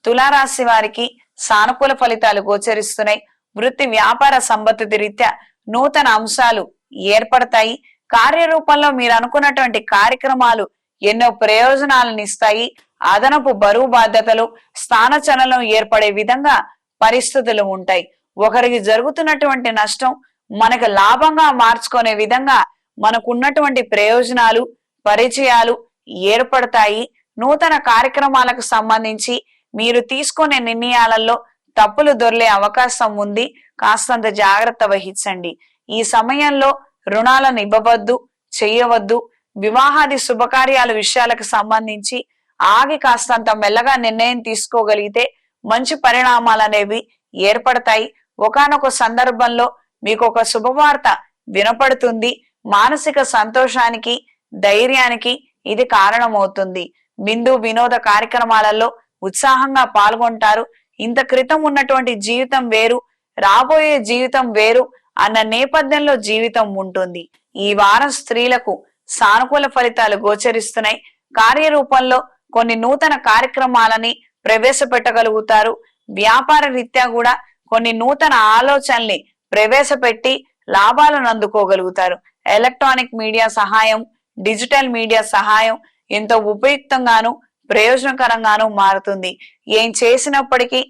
Speaker 1: తులారాశి వారికి సానుకూల ఫలితాలు గోచరిస్తున్నాయి. వృత్తి వ్యాపార సంపత్తి రీత్యా నూతన అంశాలు ఏర్పడతాయి. కార్యరూపంలో మీరు అనుకున్నటువంటి కార్యక్రమాలు ఎన్నో ప్రయోజనాలను ఇస్తాయి. అదనపు బరువు బాధ్యతలు స్థానచలనం ఏర్పడే విధంగా పరిస్థితులు ఉంటాయి. ఒకరికి జరుగుతున్నటువంటి నష్టం మనకు లాభంగా మార్చుకునే విధంగా మనకున్నటువంటి ప్రయోజనాలు పరిచయాలు ఏర్పడతాయి. నూతన కార్యక్రమాలకు సంబంధించి మీరు తీసుకునే నిర్ణయాలలో తప్పులు దొర్లే అవకాశం ఉంది. కాస్తంత జాగ్రత్త వహించండి. ఈ సమయంలో రుణాలను ఇవ్వవద్దు, చెయ్యవద్దు. వివాహాది శుభకార్యాల విషయాలకు సంబంధించి ఆగి కాస్తంత మెల్లగా నిర్ణయం తీసుకోగలిగితే మంచి పరిణామాలు అనేవి ఏర్పడతాయి. ఒకానొక సందర్భంలో మీకు ఒక శుభవార్త వినపడుతుంది. మానసిక సంతోషానికి ధైర్యానికి ఇది కారణమవుతుంది. విందు వినోద కార్యక్రమాలలో ఉత్సాహంగా పాల్గొంటారు. ఇంత క్రితం ఉన్నటువంటి జీవితం వేరు, రాబోయే జీవితం వేరు అన్న నేపథ్యంలో జీవితం ఉంటుంది. ఈ వారం స్త్రీలకు సానుకూల ఫలితాలు గోచరిస్తున్నాయి. కార్యరూపంలో కొన్ని నూతన కార్యక్రమాలని ప్రవేశపెట్టగలుగుతారు. వ్యాపార రీత్యా కూడా కొన్ని నూతన ఆలోచనల్ని ప్రవేశపెట్టి లాభాలను అందుకోగలుగుతారు. ఎలక్ట్రానిక్ మీడియా సహాయం, డిజిటల్ మీడియా సహాయం ఎంతో ఉపయుక్తంగాను ప్రయోజనకరంగాను మారుతుంది. ఏం చేసినప్పటికీ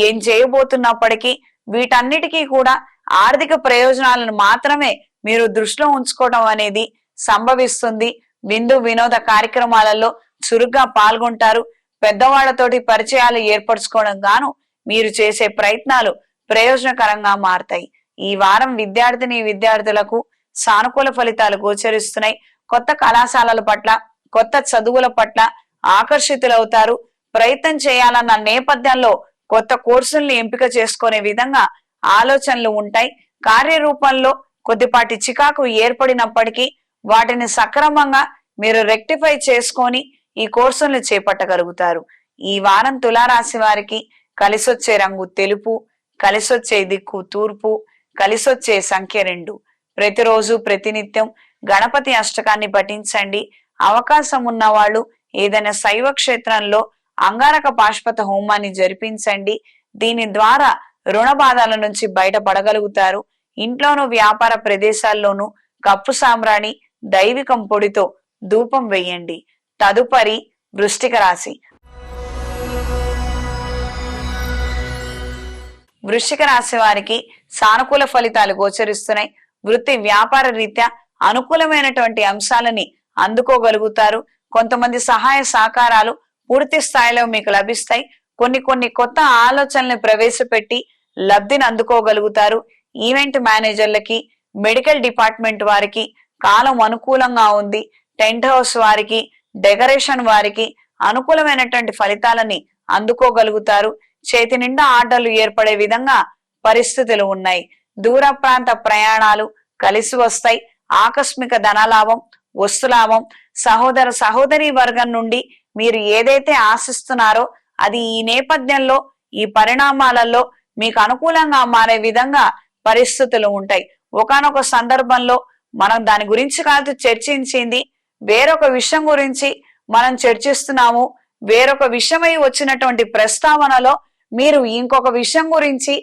Speaker 1: ఏం చేయబోతున్నప్పటికీ వీటన్నిటికీ కూడా ఆర్థిక ప్రయోజనాలను మాత్రమే మీరు దృష్టిలో ఉంచుకోవడం అనేది సంభవిస్తుంది. విందు వినోద కార్యక్రమాలలో చురుగ్గా పాల్గొంటారు. పెద్దవాళ్లతోటి పరిచయాలు ఏర్పరచుకోవడం గాను మీరు చేసే ప్రయత్నాలు ప్రయోజనకరంగా మారతాయి. ఈ వారం విద్యార్థులకు సానుకూల ఫలితాలు గోచరిస్తున్నాయి. కొత్త కళాశాలల పట్ల, కొత్త చదువుల పట్ల ఆకర్షితులవుతారు. ప్రయత్నం చేయాలన్న నేపథ్యంలో కొత్త కోర్సుల్ని ఎంపిక చేసుకునే విధంగా ఆలోచనలు ఉంటాయి. కార్యరూపంలో కొద్దిపాటి చికాకు ఏర్పడినప్పటికీ వాటిని సక్రమంగా మీరు రెక్టిఫై చేసుకొని ఈ కోర్సుల్ని చేపట్టగలుగుతారు. ఈ వారం తులారాశి వారికి కలిసొచ్చే రంగు తెలుపు, కలిసొచ్చే దిక్కు తూర్పు, కలిసొచ్చే సంఖ్య 2. ప్రతిరోజు ప్రతినిత్యం గణపతి అష్టకాన్ని పఠించండి. అవకాశం ఉన్న వాళ్ళు ఏదైనా శైవ క్షేత్రంలో అంగారక పాశుపత హోమాన్ని జరిపించండి. దీని ద్వారా రుణ బాధల నుంచి బయటపడగలుగుతారు. ఇంట్లోనూ వ్యాపార ప్రదేశాల్లోనూ కప్పు సాంబ్రాణి దైవికం పొడితో ధూపం వేయండి. తదుపరి వృశ్చిక రాశి. వృశ్చిక రాశి వారికి సానుకూల ఫలితాలు గోచరిస్తున్నాయి. వృత్తి వ్యాపార రీత్యా అనుకూలమైనటువంటి అంశాలని అందుకోగలుగుతారు. కొంతమంది సహాయ సహకారాలు పూర్తి స్థాయిలో మీకు లభిస్తాయి. కొన్ని కొత్త ఆలోచనల్ని ప్రవేశపెట్టి లబ్ధిని అందుకోగలుగుతారు. ఈవెంట్ మేనేజర్లకి, మెడికల్ డిపార్ట్మెంట్ వారికి కాలం అనుకూలంగా ఉంది. టెంట్ హౌస్ వారికి, డెకరేషన్ వారికి అనుకూలమైనటువంటి ఫలితాలని అందుకోగలుగుతారు. చేతి నిండా ఆర్డర్లు ఏర్పడే విధంగా పరిస్థితులు ఉన్నాయి. దూర ప్రాంత ప్రయాణాలు కలిసి వస్తాయి. ఆకస్మిక ధనలాభం, వస్తులాభం, సహోదర సహోదరి వర్గం నుండి మీరు ఏదైతే ఆశిస్తున్నారో అది ఈ నేపథ్యంలో ఈ పరిణామాలలో మీకు అనుకూలంగా మారే విధంగా పరిస్థితులు ఉంటాయి. ఒకానొక సందర్భంలో మనం దాని గురించి కాదు చర్చించింది, వేరొక విషయం గురించి మనం చర్చిస్తున్నాము. వేరొక విషయమై వచ్చినటువంటి ప్రస్తావనలో మీరు ఇంకొక విషయం గురించి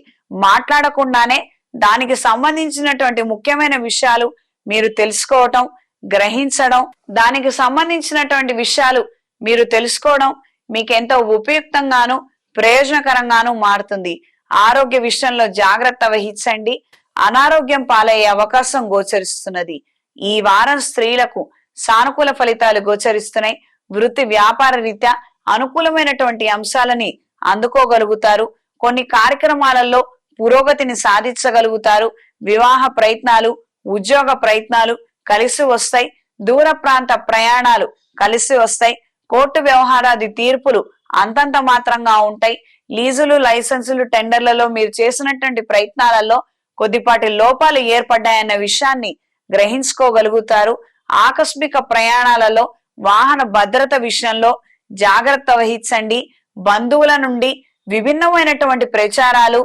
Speaker 1: మాట్లాడకుండానే దానికి సంబంధించినటువంటి ముఖ్యమైన విషయాలు మీరు తెలుసుకోవటం, గ్రహించడం, దానికి సంబంధించినటువంటి విషయాలు మీరు తెలుసుకోవడం మీకు ఎంతో ఉపయుక్తంగాను ప్రయోజనకరంగాను మారుతుంది. ఆరోగ్య విషయంలో జాగ్రత్త వహించండి. అనారోగ్యం పాలయ్యే అవకాశం గోచరిస్తున్నది. ఈ వారం స్త్రీలకు సానుకూల ఫలితాలు గోచరిస్తున్నాయి. వృత్తి వ్యాపార రీత్యా అనుకూలమైనటువంటి అంశాలని అందుకోగలుగుతారు. కొన్ని కార్యక్రమాలలో పురోగతిని సాధించగలుగుతారు. వివాహ ప్రయత్నాలు, ఉద్యోగ ప్రయత్నాలు కలిసి వస్తాయి. దూర ప్రాంత ప్రయాణాలు కలిసి వస్తాయి. కోర్టు వ్యవహారాది తీర్పులు అంతంత మాత్రంగా ఉంటాయి. లీజులు, లైసెన్సులు, టెండర్లలో మీరు చేసినటువంటి ప్రయత్నాలలో కొద్దిపాటి లోపాలు ఏర్పడ్డాయన్న విషయాన్ని గ్రహించుకోగలుగుతారు. ఆకస్మిక ప్రయాణాలలో వాహన భద్రత విషయంలో జాగ్రత్త వహించండి. బంధువుల నుండి విభిన్నమైనటువంటి ప్రచారాలు,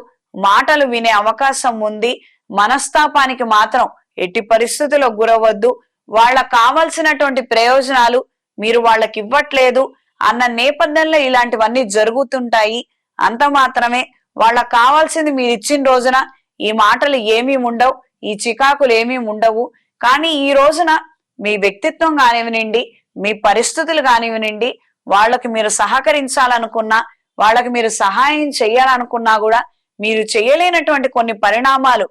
Speaker 1: మాటలు వినే అవకాశం ఉంది. మనస్తాపానికి మాత్రం ఎట్టి పరిస్థితుల్లో గురవద్దు. వాళ్ళకు కావలసినటువంటి ప్రయోజనాలు మీరు వాళ్ళకి ఇవ్వట్లేదు అన్న నేపథ్యంలో ఇలాంటివన్నీ జరుగుతుంటాయి. అంత మాత్రమే. వాళ్ళకు కావాల్సింది మీరు ఇచ్చిన రోజున ఈ మాటలు ఏమీ ఉండవు, ఈ చికాకులు ఏమీ ఉండవు. కానీ ఈ రోజున మీ వ్యక్తిత్వం కానివ్వనండి, మీ పరిస్థితులు కానివ్వనండి, వాళ్ళకి మీరు సహకరించాలనుకున్నా, వాళ్ళకి మీరు సహాయం చేయాలనుకున్నా కూడా మీరు చేయలేనటువంటి కొన్ని పరిణామాలు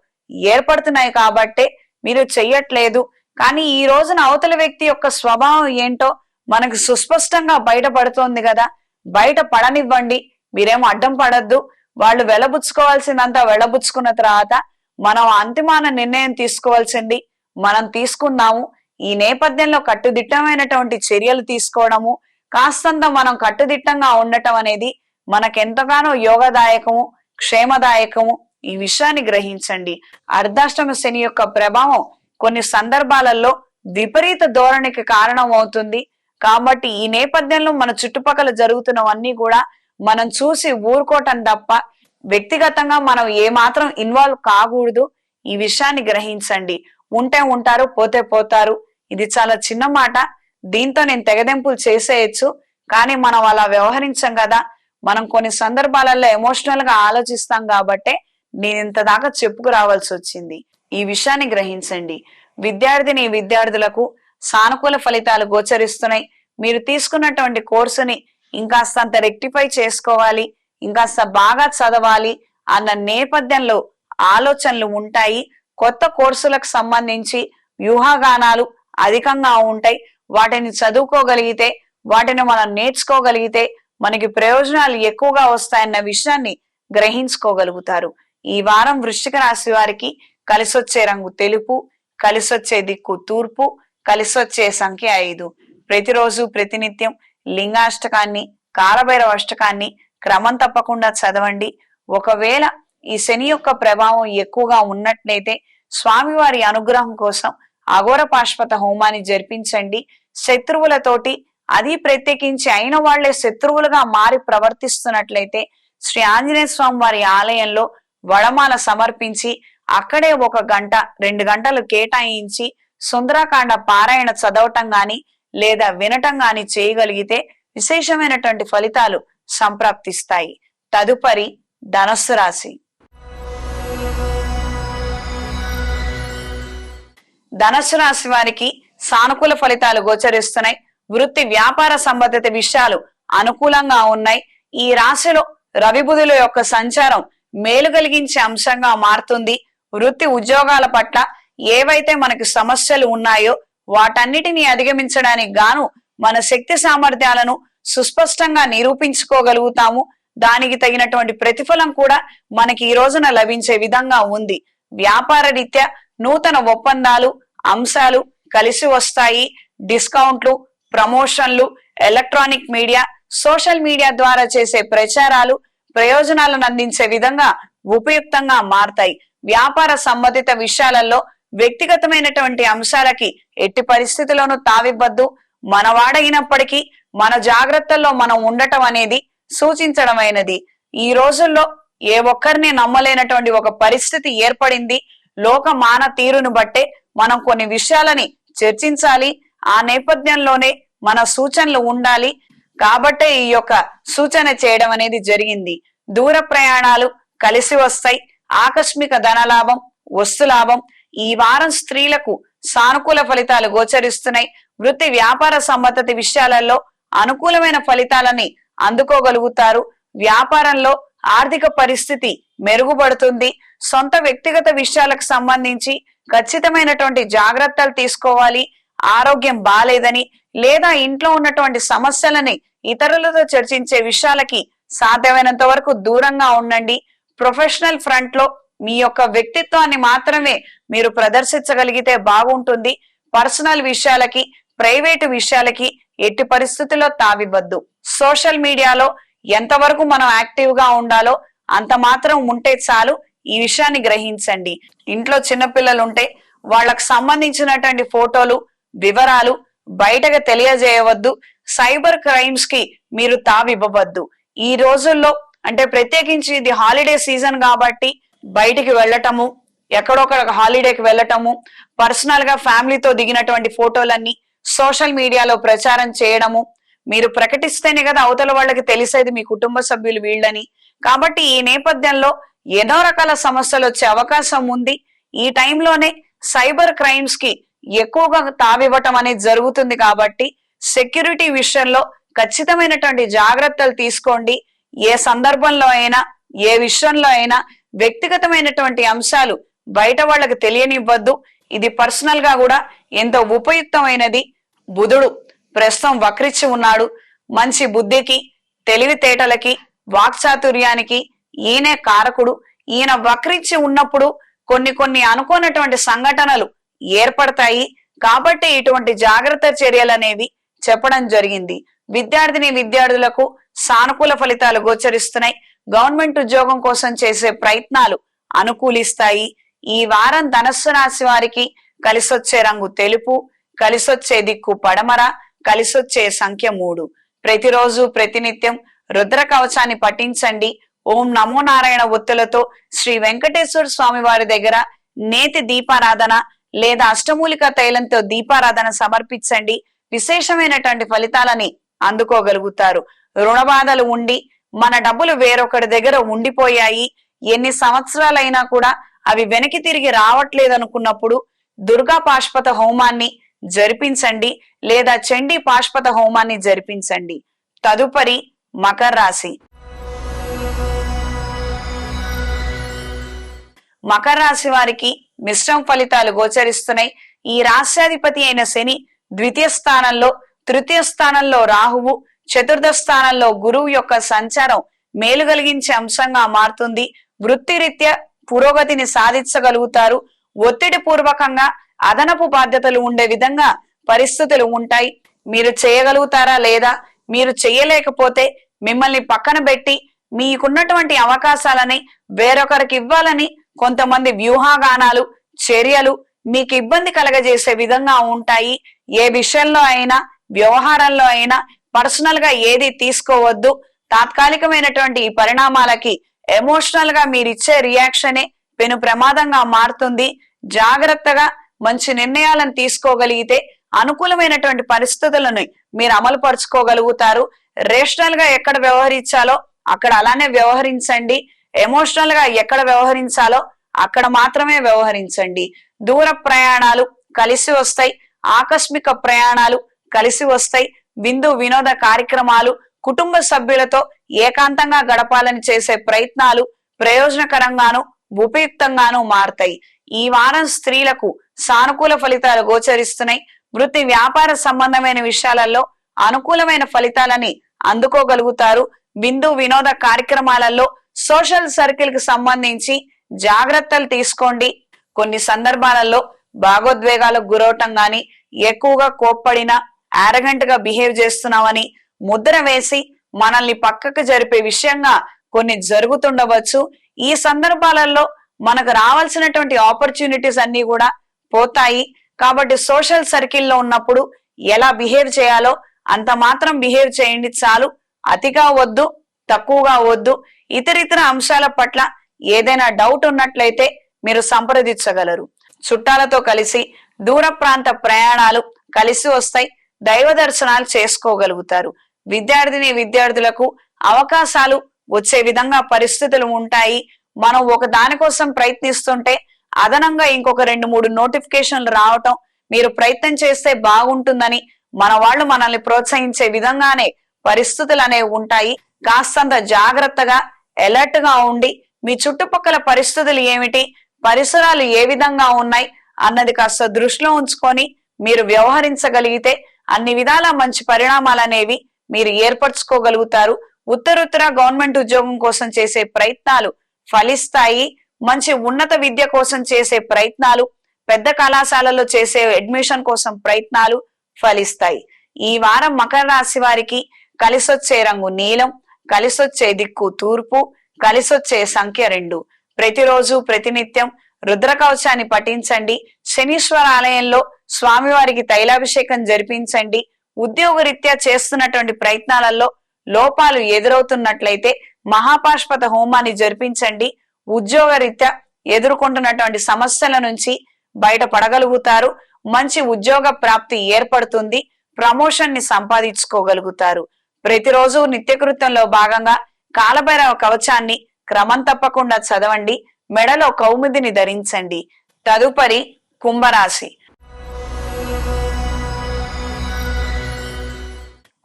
Speaker 1: ఏర్పడుతున్నాయి కాబట్టే మీరు చెయ్యట్లేదు. కానీ ఈ రోజున అవతల వ్యక్తి యొక్క స్వభావం ఏంటో మనకు సుస్పష్టంగా బయటపడుతోంది కదా. బయట పడనివ్వండి, మీరేమో అడ్డం పడద్దు. వాళ్ళు వెలబుచ్చుకోవాల్సిందంతా వెలబుచ్చుకున్న తర్వాత మనం అంతిమాన నిర్ణయం తీసుకోవాల్సింది మనం తీసుకున్నాము. ఈ నేపథ్యంలో కట్టుదిట్టమైనటువంటి చర్యలు తీసుకోవడము, కాస్తంత మనం కట్టుదిట్టంగా ఉండటం అనేది మనకెంతగానో యోగదాయకము, క్షేమదాయకము. ఈ విషయాన్ని గ్రహించండి. అర్ధాష్టమ శని యొక్క ప్రభావం కొన్ని సందర్భాలలో విపరీత ధోరణికి కారణం అవుతుంది. కాబట్టి ఈ నేపథ్యంలో మన చుట్టుపక్కల జరుగుతున్నవన్నీ కూడా మనం చూసి ఊరుకోవటం తప్ప వ్యక్తిగతంగా మనం ఏమాత్రం ఇన్వాల్వ్ కాకూడదు. ఈ విషయాన్ని గ్రహించండి. ఉంటే ఉంటారు, పోతే పోతారు. ఇది చాలా చిన్న మాట. దీంతో నేను తెగదెంపులు చేసేయచ్చు. కానీ మనం అలా వ్యవహరించాం కదా. మనం కొన్ని సందర్భాలలో ఎమోషనల్ గా ఆలోచిస్తాం కాబట్టే నేను ఇంత దాకా చెప్పుకు రావాల్సి వచ్చింది. ఈ విషయాన్ని గ్రహించండి. విద్యార్థులకు సానుకూల ఫలితాలు గోచరిస్తున్నాయి. మీరు తీసుకున్నటువంటి కోర్సుని ఇంకాస్తంత రెక్టిఫై చేసుకోవాలి, ఇంకాస్త బాగా చదవాలి అన్న నేపథ్యంలో ఆలోచనలు ఉంటాయి. కొత్త కోర్సులకు సంబంధించి వ్యూహగానాలు అధికంగా ఉంటాయి. వాటిని చదువుకోగలిగితే, వాటిని మనం నేర్చుకోగలిగితే మనకి ప్రయోజనాలు ఎక్కువగా వస్తాయన్న విషయాన్ని గ్రహించుకోగలుగుతారు. ఈ వారం వృశ్చిక రాశి వారికి కలిసొచ్చే రంగు తెలుపు, కలిసొచ్చే దిక్కు తూర్పు, కలిసొచ్చే సంఖ్య 5. ప్రతిరోజు ప్రతినిత్యం లింగాష్టకాన్ని, కాలభైరవ అష్టకాన్ని క్రమం తప్పకుండా చదవండి. ఒకవేళ ఈ శని యొక్క ప్రభావం ఎక్కువగా ఉన్నట్లయితే స్వామివారి అనుగ్రహం కోసం అఘోర పాశుపత హోమాన్ని జరిపించండి. శత్రువులతోటి, అది ప్రత్యేకించి అయిన వాళ్లే శత్రువులుగా మారి ప్రవర్తిస్తున్నట్లయితే శ్రీ ఆంజనేయ స్వామి వారి ఆలయంలో వడమాల సమర్పించి అక్కడే 1 గంట 2 గంటలు కేటాయించి సుందరాకాండ పారాయణ చదవటం గాని లేదా వినటం గాని చేయగలిగితే విశేషమైనటువంటి ఫలితాలు సంప్రాప్తిస్తాయి. తదుపరి ధనస్సు రాశి. ధనస్సు రాశి వారికి సానుకూల ఫలితాలు గోచరిస్తున్నాయి. వృత్తి వ్యాపార సంబంధిత విషయాలు అనుకూలంగా ఉన్నాయి. ఈ రాశిలో రవి బుధుల యొక్క సంచారం మేలు కలిగించే అంశంగా మారుతుంది. వృత్తి ఉద్యోగాల పట్ల ఏవైతే మనకు సమస్యలు ఉన్నాయో వాటన్నిటిని అధిగమించడానికి గాను మన శక్తి సామర్థ్యాలను సుస్పష్టంగా నిరూపించుకోగలుగుతాము. దానికి తగినటువంటి ప్రతిఫలం కూడా మనకి ఈ రోజున లభించే విధంగా ఉంది. వ్యాపార రీత్యా నూతన ఒప్పందాలు, అంశాలు కలిసి వస్తాయి. డిస్కౌంట్లు, ప్రమోషన్లు, ఎలక్ట్రానిక్ మీడియా, సోషల్ మీడియా ద్వారా చేసే ప్రచారాలు ప్రయోజనాలను అందించే విధంగా ఉపయుక్తంగా మారతాయి. వ్యాపార సంబంధిత విషయాలలో వ్యక్తిగతమైనటువంటి అంశాలకి ఎట్టి పరిస్థితుల్లోనూ తావివ్వద్దు. మనవాడైనప్పటికీ మన జాగ్రత్తల్లో మనం ఉండటం అనేది సూచించడమైనది. ఈ రోజుల్లో ఏ ఒక్కరిని నమ్మలేనటువంటి ఒక పరిస్థితి ఏర్పడింది. లోక మాన తీరును బట్టే మనం కొన్ని విషయాలని చర్చించాలి. ఆ నేపథ్యంలోనే మన సూచనలు ఉండాలి. కాబట్టే ఈ యొక్క సూచన చేయడం అనేది జరిగింది. దూర ప్రయాణాలు కలిసి వస్తాయి. ఆకస్మిక ధనలాభం, వస్తులాభం. ఈ వారం స్త్రీలకు సానుకూల ఫలితాలు గోచరిస్తున్నాయి. వృత్తి వ్యాపార సంబంధిత విషయాలలో అనుకూలమైన ఫలితాలని అందుకోగలుగుతారు. వ్యాపారంలో ఆర్థిక పరిస్థితి మెరుగుపడుతుంది. సొంత వ్యక్తిగత విషయాలకు సంబంధించి ఖచ్చితమైనటువంటి జాగ్రత్తలు తీసుకోవాలి. ఆరోగ్యం బాలేదని లేదా ఇంట్లో ఉన్నటువంటి సమస్యలని ఇతరులతో చర్చించే విషయాలకి సాధ్యమైనంత వరకు దూరంగా ఉండండి. ప్రొఫెషనల్ ఫ్రంట్ లో మీ యొక్క వ్యక్తిత్వాన్ని మాత్రమే మీరు ప్రదర్శించగలిగితే బాగుంటుంది. పర్సనల్ విషయాలకి, ప్రైవేటు విషయాలకి ఎట్టి పరిస్థితుల్లో తావివ్వద్దు. సోషల్ మీడియాలో ఎంతవరకు మనం యాక్టివ్ గా ఉండాలో అంత మాత్రం ఉంటే చాలు. ఈ విషయాన్ని గ్రహించండి. ఇంట్లో చిన్నపిల్లలు ఉంటే వాళ్ళకు సంబంధించినటువంటి ఫోటోలు, వివరాలు బయటకు తెలియజేయవద్దు. సైబర్ క్రైమ్స్ కి మీరు తావివ్వవద్దు. ఈ రోజుల్లో అంటే ప్రత్యేకించి ఇది హాలిడే సీజన్ కాబట్టి బయటికి వెళ్ళటము, ఎక్కడొక్కడ హాలిడేకి వెళ్ళటము, పర్సనల్ గా ఫ్యామిలీతో దిగినటువంటి ఫోటోలన్నీ సోషల్ మీడియాలో ప్రచారం చేయడము, మీరు ప్రకటిస్తేనే కదా అవతల వాళ్ళకి తెలిసేది మీ కుటుంబ సభ్యులు వీళ్ళని. కాబట్టి ఈ నేపథ్యంలో ఎన్నో రకాల సమస్యలు వచ్చే అవకాశం ఉంది. ఈ టైంలోనే సైబర్ క్రైమ్స్ కి ఎక్కువగా తావివ్వటం అనేది జరుగుతుంది. కాబట్టి సెక్యూరిటీ విషయంలో ఖచ్చితమైనటువంటి జాగ్రత్తలు తీసుకోండి. ఏ సందర్భంలో అయినా, ఏ విషయంలో అయినా వ్యక్తిగతమైనటువంటి అంశాలు బయట వాళ్ళకి తెలియనివ్వద్దు. ఇది పర్సనల్ గా కూడా ఎంతో ఉపయుక్తమైనది. బుధుడు ప్రస్తుతం వక్రించి ఉన్నాడు. మంచి బుద్ధికి, తెలివితేటలకి, వాక్చాతుర్యానికి ఈయనే కారకుడు. ఈయన వక్రించి ఉన్నప్పుడు కొన్ని అనుకోనటువంటి సంఘటనలు ఏర్పడతాయి. కాబట్టి ఇటువంటి జాగ్రత్త చర్యలు అనేవి చెప్పడం జరిగింది. విద్యార్థులకు సానుకూల ఫలితాలు గోచరిస్తున్నాయి. గవర్నమెంట్ ఉద్యోగం కోసం చేసే ప్రయత్నాలు అనుకూలిస్తాయి. ఈ వారం ధనస్సు రాశి వారికి కలిసొచ్చే రంగు తెలుపు, కలిసొచ్చే దిక్కు పడమర, కలిసొచ్చే సంఖ్య 3. ప్రతిరోజు ప్రతినిత్యం రుద్ర కవచాన్ని పఠించండి. ఓం నమో నారాయణ ఒత్తులతో శ్రీ వెంకటేశ్వర స్వామి వారి దగ్గర నేతి దీపారాధన లేదా అష్టమూలిక తైలంతో దీపారాధన సమర్పించండి. విశేషమైనటువంటి ఫలితాలని అందుకోగలుగుతారు. రుణ బాధలు ఉండి మన డబ్బులు వేరొకరి దగ్గర ఉండిపోయాయి, ఎన్ని సంవత్సరాలైనా కూడా అవి వెనక్కి తిరిగి రావట్లేదు అనుకున్నప్పుడు దుర్గా పాశుపత హోమాన్ని జరిపించండి లేదా చండీ పాశుపత హోమాన్ని జరిపించండి. తదుపరి మకర రాశి. మకర రాశి వారికి మిశ్రమ ఫలితాలు గోచరిస్తున్నాయి. ఈ రాశ్యాధిపతి అయిన శని ద్వితీయ స్థానంలో, తృతీయ స్థానంలో రాహువు, చతుర్థ స్థానంలో గురువు యొక్క సంచారం మేలు కలిగించే అంశంగా మారుతుంది. వృత్తిరీత్యా పురోగతిని సాధించగలుగుతారు. ఒత్తిడి పూర్వకంగా అదనపు బాధ్యతలు ఉండే విధంగా పరిస్థితులు ఉంటాయి. మీరు చేయగలుగుతారా లేదా, మీరు చెయ్యలేకపోతే మిమ్మల్ని పక్కన పెట్టి మీకున్నటువంటి అవకాశాలని వేరొకరికి ఇవ్వాలని కొంతమంది వ్యూహాగానాలు, చర్యలు మీకు ఇబ్బంది కలగజేసే విధంగా ఉంటాయి. ఏ విషయంలో అయినా, వ్యవహారంలో అయినా పర్సనల్ గా ఏది తీసుకోవద్దు. తాత్కాలికమైనటువంటి ఈ పరిణామాలకి ఎమోషనల్ గా మీరిచ్చే రియాక్షనే పెను ప్రమాదంగా మారుతుంది. జాగ్రత్తగా మంచి నిర్ణయాలను తీసుకోగలిగితే అనుకూలమైనటువంటి పరిస్థితులను మీరు అమలు పరుచుకోగలుగుతారు. రేషనల్ గా ఎక్కడ వ్యవహరించాలో అక్కడ అలానే వ్యవహరించండి. ఎమోషనల్ గా ఎక్కడ వ్యవహరించాలో అక్కడ మాత్రమే వ్యవహరించండి. దూర ప్రయాణాలు కలిసి వస్తాయి, ఆకస్మిక ప్రయాణాలు కలిసి వస్తాయి. విందు వినోద కార్యక్రమాలు, కుటుంబ సభ్యులతో ఏకాంతంగా గడపాలని చేసే ప్రయత్నాలు ప్రయోజనకరంగాను ఉపయుక్తంగాను మారతాయి. ఈ వారం స్త్రీలకు సానుకూల ఫలితాలు గోచరిస్తున్నాయి. వృత్తి వ్యాపార సంబంధమైన విషయాలలో అనుకూలమైన ఫలితాలని అందుకోగలుగుతారు. విందు వినోద కార్యక్రమాలలో సోషల్ సర్కిల్ కి సంబంధించి జాగ్రత్తలు తీసుకోండి. కొన్ని సందర్భాలలో భావోద్వేగాలకు గురవటం గాని, ఎక్కువగా కోప్పడినా, ఆరగెంట్ గా బిహేవ్ చేస్తున్నామని ముద్ర వేసి మనల్ని పక్కకు జరిపే విషయంగా కొన్ని జరుగుతుండవచ్చు. ఈ సందర్భాలలో మనకు రావాల్సినటువంటి ఆపర్చునిటీస్ అన్ని కూడా పోతాయి. కాబట్టి సోషల్ సర్కిల్లో ఉన్నప్పుడు ఎలా బిహేవ్ చేయాలో అంత మాత్రం బిహేవ్ చేయండి చాలు. అతిగా వద్దు, తక్కువగా వద్దు. ఇతరితర అంశాల పట్ల ఏదైనా డౌట్ ఉన్నట్లయితే మీరు సంప్రదించగలరు. చుట్టాలతో కలిసి దూర ప్రాంత ప్రయాణాలు కలిసి వస్తాయి. దైవ దర్శనాలు చేసుకోగలుగుతారు. విద్యార్థిని విద్యార్థులకు అవకాశాలు వచ్చే విధంగా పరిస్థితులు ఉంటాయి. మనం ఒక దానికోసం ప్రయత్నిస్తుంటే అదనంగా ఇంకొక 2-3 నోటిఫికేషన్లు రావటం, మీరు ప్రయత్నం చేస్తే బాగుంటుందని మన వాళ్ళు మనల్ని ప్రోత్సహించే విధంగానే పరిస్థితులు అనేవి ఉంటాయి. కాస్తంత జాగ్రత్తగా అలర్ట్ గా ఉండి మీ చుట్టుపక్కల పరిస్థితులు ఏమిటి, పరిసరాలు ఏ విధంగా ఉన్నాయి అన్నది కాస్త దృష్టిలో ఉంచుకొని మీరు వ్యవహరించగలిగితే అన్ని విధాల మంచి పరిణామాలు అనేవి మీరు ఏర్పరచుకోగలుగుతారు. ఉత్తరోత్తర గవర్నమెంట్ ఉద్యోగం కోసం చేసే ప్రయత్నాలు ఫలిస్తాయి. మంచి ఉన్నత విద్య కోసం చేసే ప్రయత్నాలు, పెద్ద కళాశాలలో చేసే అడ్మిషన్ కోసం ప్రయత్నాలు ఫలిస్తాయి. ఈ వారం మకర రాశి వారికి కలిసొచ్చే రంగు నీలం, కలిసొచ్చే దిక్కు తూర్పు, కలిసొచ్చే సంఖ్య 2. ప్రతిరోజు ప్రతినిత్యం రుద్ర కవచాన్ని పఠించండి. శనీశ్వర ఆలయంలో స్వామివారికి తైలాభిషేకం జరిపించండి. ఉద్యోగరీత్యా చేస్తున్నటువంటి ప్రయత్నాలలో లోపాలు ఎదురవుతున్నట్లయితే మహాపాష్పత హోమాన్ని జరిపించండి. ఉద్యోగరీత్యా ఎదుర్కొంటున్నటువంటి సమస్యల నుంచి బయటపడగలుగుతారు. మంచి ఉద్యోగ ప్రాప్తి ఏర్పడుతుంది. ప్రమోషన్ ని సంపాదించుకోగలుగుతారు. ప్రతిరోజు నిత్యకృత్యంలో భాగంగా కాలభైరవ కవచాన్ని క్రమం తప్పకుండా చదవండి. మెడలో కౌముదిని ధరించండి. తదుపరి కుంభరాశి.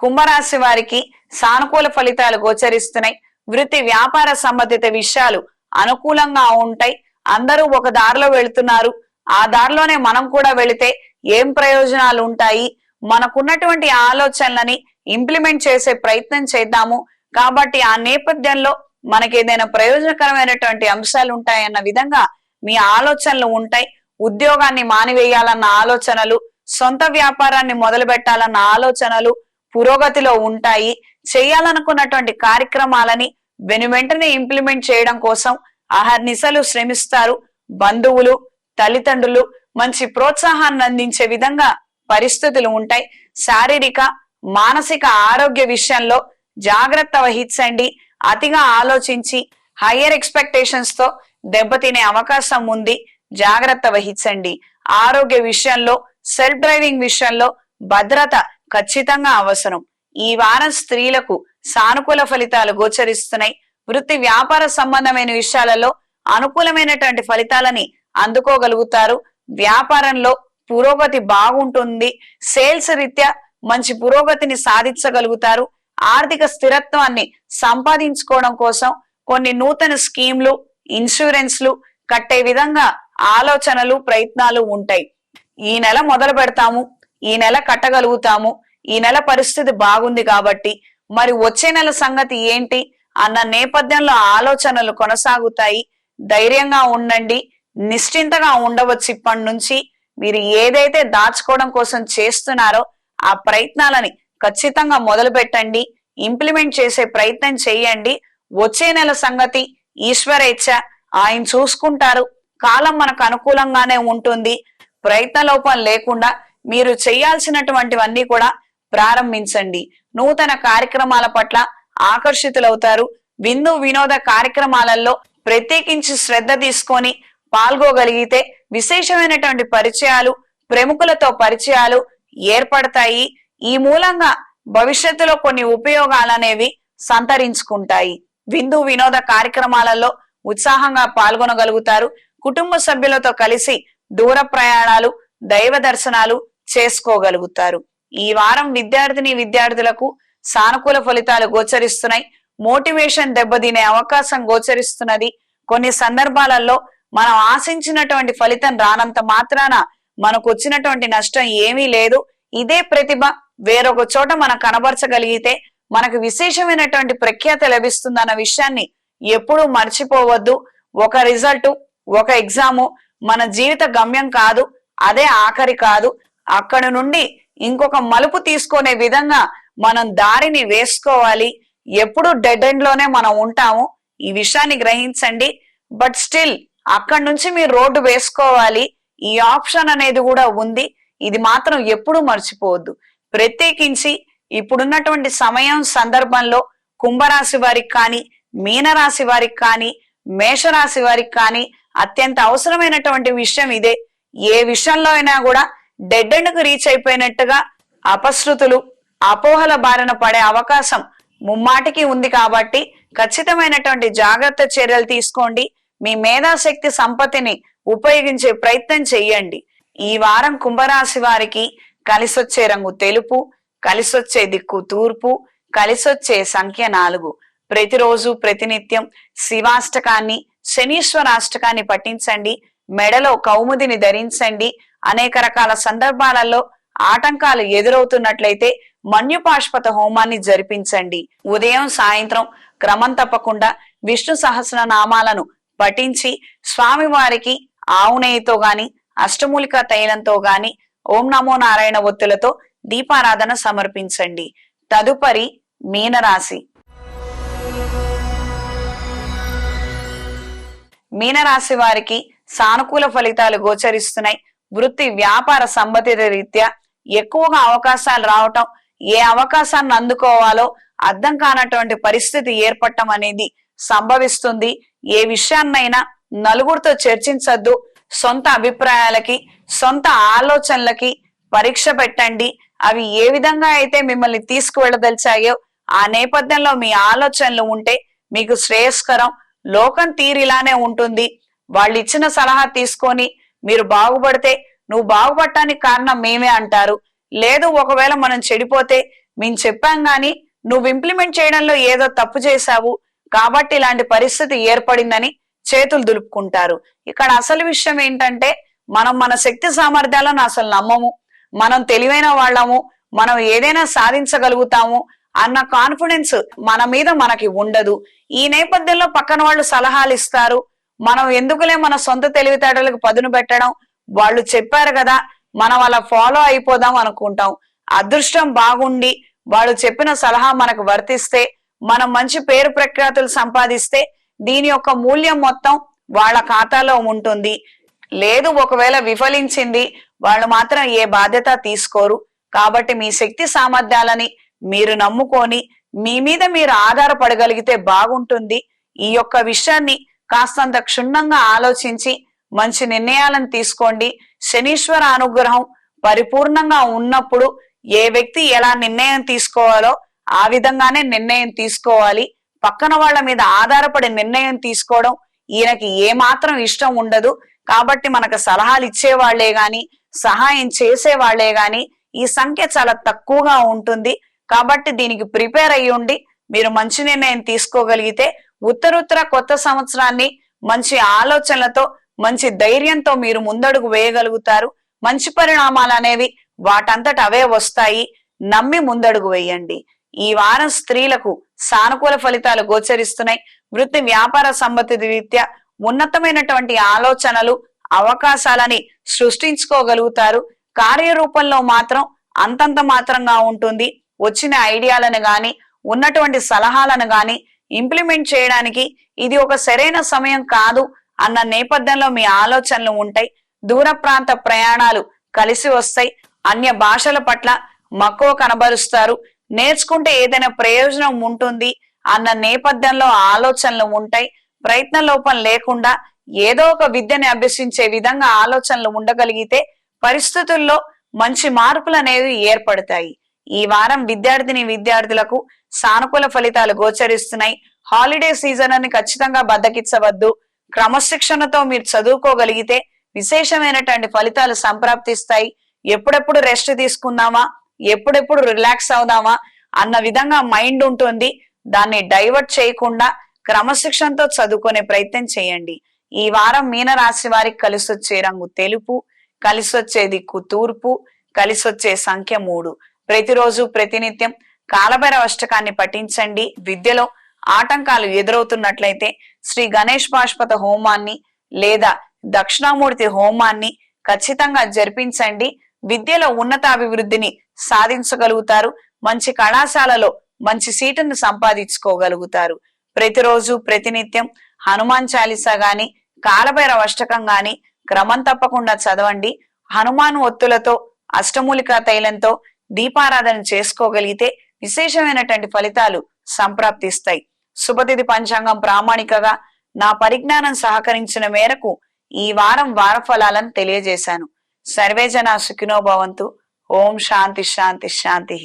Speaker 1: కుంభరాశి వారికి సానుకూల ఫలితాలు గోచరిస్తున్నాయి. వృత్తి వ్యాపార సంబంధిత విషయాలు అనుకూలంగా ఉంటాయి. అందరూ ఒక దారిలో వెళుతున్నారు, ఆ దారిలోనే మనం కూడా వెళితే ఏం ప్రయోజనాలు ఉంటాయి, మనకున్నటువంటి ఆలోచనలని ఇంప్లిమెంట్ చేసే ప్రయత్నం చేద్దాము. కాబట్టి ఆ నేపథ్యంలో మనకి ఏదైనా ప్రయోజనకరమైనటువంటి అంశాలు ఉంటాయన్న విధంగా మీ ఆలోచనలు ఉంటాయి. ఉద్యోగాన్ని మానివేయాలన్న ఆలోచనలు, సొంత వ్యాపారాన్ని మొదలు పెట్టాలన్న ఆలోచనలు పురోగతిలో ఉంటాయి. చేయాలనుకున్నటువంటి కార్యక్రమాలని వెనువెంటనే ఇంప్లిమెంట్ చేయడం కోసం అహర్నిశలు శ్రమిస్తారు. బంధువులు, తల్లిదండ్రులు మంచి ప్రోత్సాహాన్ని అందించే విధంగా పరిస్థితులు ఉంటాయి. శారీరక మానసిక ఆరోగ్య విషయంలో జాగ్రత్త వహించండి. అతిగా ఆలోచించి హయ్యర్ ఎక్స్పెక్టేషన్స్ తో దెబ్బతినే అవకాశం ఉంది. జాగ్రత్త వహించండి. ఆరోగ్య విషయంలో, సెల్ఫ్ డ్రైవింగ్ విషయంలో భద్రత ఖచ్చితంగా అవసరం. ఈ వారం స్త్రీలకు సానుకూల ఫలితాలు గోచరిస్తున్నాయి. వృత్తి వ్యాపార సంబంధమైన విషయాలలో అనుకూలమైనటువంటి ఫలితాలని అందుకోగలుగుతారు. వ్యాపారంలో పురోగతి బాగుంటుంది. సేల్స్ రీత్యా మంచి పురోగతిని సాధించగలుగుతారు. ఆర్థిక స్థిరత్వాన్ని సంపాదించుకోవడం కోసం కొన్ని నూతన స్కీమ్లు, ఇన్సూరెన్స్లు కట్టే విధంగా ఆలోచనలు, ప్రయత్నాలు ఉంటాయి. ఈ నెల మొదలు పెడతాము, ఈ నెల కట్టగలుగుతాము, ఈ నెల పరిస్థితి బాగుంది కాబట్టి మరి వచ్చే నెల సంగతి ఏంటి అన్న నేపథ్యంలో ఆలోచనలు కొనసాగుతాయి. ధైర్యంగా ఉండండి, నిశ్చింతగా ఉండవచ్చు. ఇప్పటి నుంచి మీరు ఏదైతే దాచుకోవడం కోసం చేస్తున్నారో ఆ ప్రయత్నాలని ఖచ్చితంగా మొదలు పెట్టండి, ఇంప్లిమెంట్ చేసే ప్రయత్నం చేయండి. వచ్చే నెల సంగతి ఈశ్వరేచ్ఛ, ఆయన చూసుకుంటారు. కాలం మనకు అనుకూలంగానే ఉంటుంది. ప్రయత్న లోపం లేకుండా మీరు చేయాల్సినటువంటివన్నీ కూడా ప్రారంభించండి. నూతన కార్యక్రమాల పట్ల ఆకర్షితులవుతారు. విందు వినోద కార్యక్రమాలలో ప్రత్యేకించి శ్రద్ధ తీసుకొని పాల్గొగలిగితే విశేషమైనటువంటి పరిచయాలు, ప్రముఖులతో పరిచయాలు ఏర్పడతాయి. ఈ మూలంగా భవిష్యత్తులో కొన్ని ఉపయోగాలనేవి సంతరించుకుంటాయి. విందు వినోద కార్యక్రమాలలో ఉత్సాహంగా పాల్గొనగలుగుతారు. కుటుంబ సభ్యులతో కలిసి దూర ప్రయాణాలు, దైవ దర్శనాలు చేసుకోగలుగుతారు. ఈ వారం విద్యార్థులకు సానుకూల ఫలితాలు గోచరిస్తున్నాయి. మోటివేషన్ దెబ్బతినే అవకాశం గోచరిస్తున్నది. కొన్ని సందర్భాలలో మనం ఆశించినటువంటి ఫలితం రానంత మాత్రాన మనకు వచ్చినటువంటి నష్టం ఏమీ లేదు. ఇదే ప్రతిభ వేరొక చోట మనం కనబరచగలిగితే మనకు విశేషమైనటువంటి ప్రఖ్యాతి లభిస్తుందన్న విషయాన్ని ఎప్పుడూ మర్చిపోవద్దు. ఒక రిజల్ట్, ఒక ఎగ్జాము మన జీవిత గమ్యం కాదు, అదే ఆఖరి కాదు. అక్కడి నుండి ఇంకొక మలుపు తీసుకునే విధంగా మనం దారిని వేసుకోవాలి. ఎప్పుడు డెడ్ ఎండ్ లోనే మనం ఉంటాము, ఈ విషయాన్ని గ్రహించండి. బట్ స్టిల్ అక్కడి నుంచి మీరు రోడ్డు వేసుకోవాలి. ఈ ఆప్షన్ అనేది కూడా ఉంది, ఇది మాత్రం ఎప్పుడూ మర్చిపోవద్దు. ప్రత్యేకించి ఇప్పుడున్నటువంటి సమయం సందర్భంలో కుంభరాశి వారికి కానీ, మీనరాశి వారికి కానీ, మేషరాశి వారికి కానీ అత్యంత అవసరమైనటువంటి విషయం ఇదే. ఏ విషయంలో అయినా కూడా డెడ్ ఎండ్ కు రీచ్ అయిపోయినట్టుగా అపశృతులు, అపోహల బారిన పడే అవకాశం ముమ్మాటికి ఉంది. కాబట్టి ఖచ్చితమైనటువంటి జాగ్రత్త చర్యలు తీసుకోండి. మీ మేధాశక్తి సంపత్తిని ఉపయోగించే ప్రయత్నం చెయ్యండి. ఈ వారం కుంభరాశి వారికి కలిసొచ్చే రంగు తెలుపు, కలిసొచ్చే దిక్కు తూర్పు, కలిసొచ్చే సంఖ్య 4. ప్రతిరోజు ప్రతినిత్యం శివాష్టకాన్ని, శనీశ్వరాష్టకాన్ని పఠించండి. మెడలో కౌముదిని ధరించండి. అనేక రకాల సందర్భాలలో ఆటంకాలు ఎదురవుతున్నట్లయితే మన్యుపాష్పత హోమాన్ని జరిపించండి. ఉదయం సాయంత్రం క్రమం తప్పకుండా విష్ణు సహస్రనామాలను పఠించి స్వామివారికి ఆవు నెయ్యితో గాని, అష్టమూలిక తైలంతో గాని, ఓం నమో నారాయణ ఒత్తులతో దీపారాధన సమర్పించండి. తదుపరి మీనరాశి. మీనరాశి వారికి సానుకూల ఫలితాలు గోచరిస్తున్నాయి. వృత్తి వ్యాపార సంబంధిత రీత్యా ఎక్కువగా అవకాశాలు రావటం, ఏ అవకాశాన్ని అందుకోవాలో అర్థం కానటువంటి పరిస్థితి ఏర్పడటం అనేది సంభవిస్తుంది. ఏ విషయాన్నైనా నలుగురితో చర్చించద్దు. సొంత అభిప్రాయాలకి, సొంత ఆలోచనలకి పరీక్ష పెట్టండి. అవి ఏ విధంగా అయితే మిమ్మల్ని తీసుకువెళ్ళదలిచాయో ఆ నేపథ్యంలో మీ ఆలోచనలు ఉంటే మీకు శ్రేయస్కరం. లోకం తీరిలానే ఉంటుంది. వాళ్ళు ఇచ్చిన సలహా తీసుకొని మీరు బాగుపడితే నువ్వు బాగుపడటానికి కారణం మేమే అంటారు. లేదు, ఒకవేళ మనం చెడిపోతే మేము చెప్పాం గాని నువ్వు ఇంప్లిమెంట్ చేయడంలో ఏదో తప్పు చేశావు కాబట్టి ఇలాంటి పరిస్థితి ఏర్పడిందని చేతులు దులుపుకుంటారు. ఇక్కడ అసలు విషయం ఏంటంటే మనం మన శక్తి సామర్థ్యాలను అసలు నమ్మము. మనం తెలివైన వాళ్ళము, మనం ఏదైనా సాధించగలుగుతాము అన్న కాన్ఫిడెన్స్ మన మీద మనకి ఉండదు. ఈ నేపథ్యంలో పక్కన వాళ్ళు సలహాలు ఇస్తారు. మనం ఎందుకులే మన సొంత తెలివితేటలకు పదును పెట్టడం, వాళ్ళు చెప్పారు కదా మనం అలా ఫాలో అయిపోదాం అనుకుంటాం. అదృష్టం బాగుండి వాళ్ళు చెప్పిన సలహా మనకు వర్తిస్తే, మనం మంచి పేరు ప్రఖ్యాతులు సంపాదిస్తే దీని యొక్క మూల్యం మొత్తం వాళ్ళ ఖాతాలో ఉంటుంది. లేదు, ఒకవేళ విఫలించింది, వాళ్ళు మాత్రం ఏ బాధ్యత తీసుకోరు. కాబట్టి మీ శక్తి సామర్థ్యాలని మీరు నమ్ముకొని మీ మీద మీరు ఆధారపడగలిగితే బాగుంటుంది. ఈ యొక్క విషయాన్ని కాస్తంత క్షుణ్ణంగా ఆలోచించి మంచి నిర్ణయాలను తీసుకోండి. శనీశ్వర అనుగ్రహం పరిపూర్ణంగా ఉన్నప్పుడు ఏ వ్యక్తి ఎలా నిర్ణయం తీసుకోవాలో ఆ విధంగానే నిర్ణయం తీసుకోవాలి. పక్కన వాళ్ళ మీద ఆధారపడి నిర్ణయం తీసుకోవడం ఈయనకి ఏమాత్రం ఇష్టం ఉండదు. కాబట్టి మనకు సలహాలు ఇచ్చేవాళ్లే గాని, సహాయం చేసే వాళ్లే గాని ఈ సంఖ్య చాలా తక్కువగా ఉంటుంది. కాబట్టి దీనికి ప్రిపేర్ అయ్యి ఉండి మీరు మంచి నిర్ణయం తీసుకోగలిగితే ఉత్తరుత్తర కొత్త సంవత్సరాన్ని మంచి ఆలోచనలతో, మంచి ధైర్యంతో మీరు ముందడుగు వేయగలుగుతారు. మంచి పరిణామాలు అనేవి వాటంతట అవే వస్తాయి. నమ్మి ముందడుగు వేయండి. ఈ వారం స్త్రీలకు సానుకూల ఫలితాలు గోచరిస్తున్నాయి. వృత్తి వ్యాపార సంబంధిత రీత్యా ఉన్నతమైనటువంటి ఆలోచనలు, అవకాశాలని సృష్టించుకోగలుగుతారు. కార్యరూపంలో మాత్రం అంతంత మాత్రంగా ఉంటుంది. వచ్చిన ఐడియాలను గాని ఉన్నటువంటి సలహాలను గాని ఇంప్లిమెంట్ చేయడానికి ఇది ఒక సరైన సమయం కాదు అన్న నేపథ్యంలో మీ ఆలోచనలు ఉంటాయి. దూర ప్రాంత ప్రయాణాలు కలిసి వస్తాయి. అన్య భాషల పట్ల మక్కువ కనబరుస్తారు. నేర్చుకుంటే ఏదైనా ప్రయోజనం ఉంటుంది అన్న నేపథ్యంలో ఆలోచనలు ఉంటాయి. ప్రయత్న లోపం లేకుండా ఏదో ఒక విద్యని అభ్యసించే విధంగా ఆలోచనలు ఉండగలిగితే పరిస్థితుల్లో మంచి మార్పులు అనేవి ఏర్పడతాయి. ఈ వారం విద్యార్థులకు సానుకూల ఫలితాలు గోచరిస్తున్నాయి. హాలిడే సీజన్ అని ఖచ్చితంగా బద్దకిచ్చవద్దు. క్రమశిక్షణతో మీరు చదువుకోగలిగితే విశేషమైనటువంటి ఫలితాలు సంప్రాప్తిస్తాయి. ఎప్పుడెప్పుడు రెస్ట్ తీసుకుందామా, ఎప్పుడెప్పుడు రిలాక్స్ అవుదామా అన్న విధంగా మైండ్ ఉంటుంది. దాన్ని డైవర్ట్ చేయకుండా క్రమశిక్షణతో చదువుకునే ప్రయత్నం చేయండి. ఈ వారం మీనరాశి వారికి కలిసొచ్చే రంగు తెలుపు, కలిసొచ్చే దిక్కు తూర్పు, కలిసొచ్చే సంఖ్య 3. ప్రతిరోజు ప్రతినిత్యం కాలభైరవ అష్టకాన్ని పఠించండి. విద్యలో ఆటంకాలు ఎదురవుతున్నట్లయితే శ్రీ గణేష్ పాశుపత హోమాన్ని లేదా దక్షిణామూర్తి హోమాన్ని ఖచ్చితంగా జరిపించండి. విద్యలో ఉన్నతాభివృద్ధిని సాధించగలుగుతారు. మంచి కళాశాలలో మంచి సీటును సంపాదించుకోగలుగుతారు. ప్రతిరోజు ప్రతినిత్యం హనుమాన్ చాలీసా గాని కాలభైరవ అష్టకం గాని క్రమం తప్పకుండా చదవండి. హనుమాన్ ఒత్తులతో అష్టమూలికా తైలంతో దీపారాధన చేసుకోగలిగితే విశేషమైనటువంటి ఫలితాలు సంప్రాప్తిస్తాయి. శుభతిథి పంచాంగం ప్రామాణికగా నా పరిజ్ఞానం సహకరించిన మేరకు ఈ వారం వార ఫలాలను తెలియజేశాను. సర్వేజన సుఖినో భవంతు. ఓం శాంతి శాంతి శాంతి.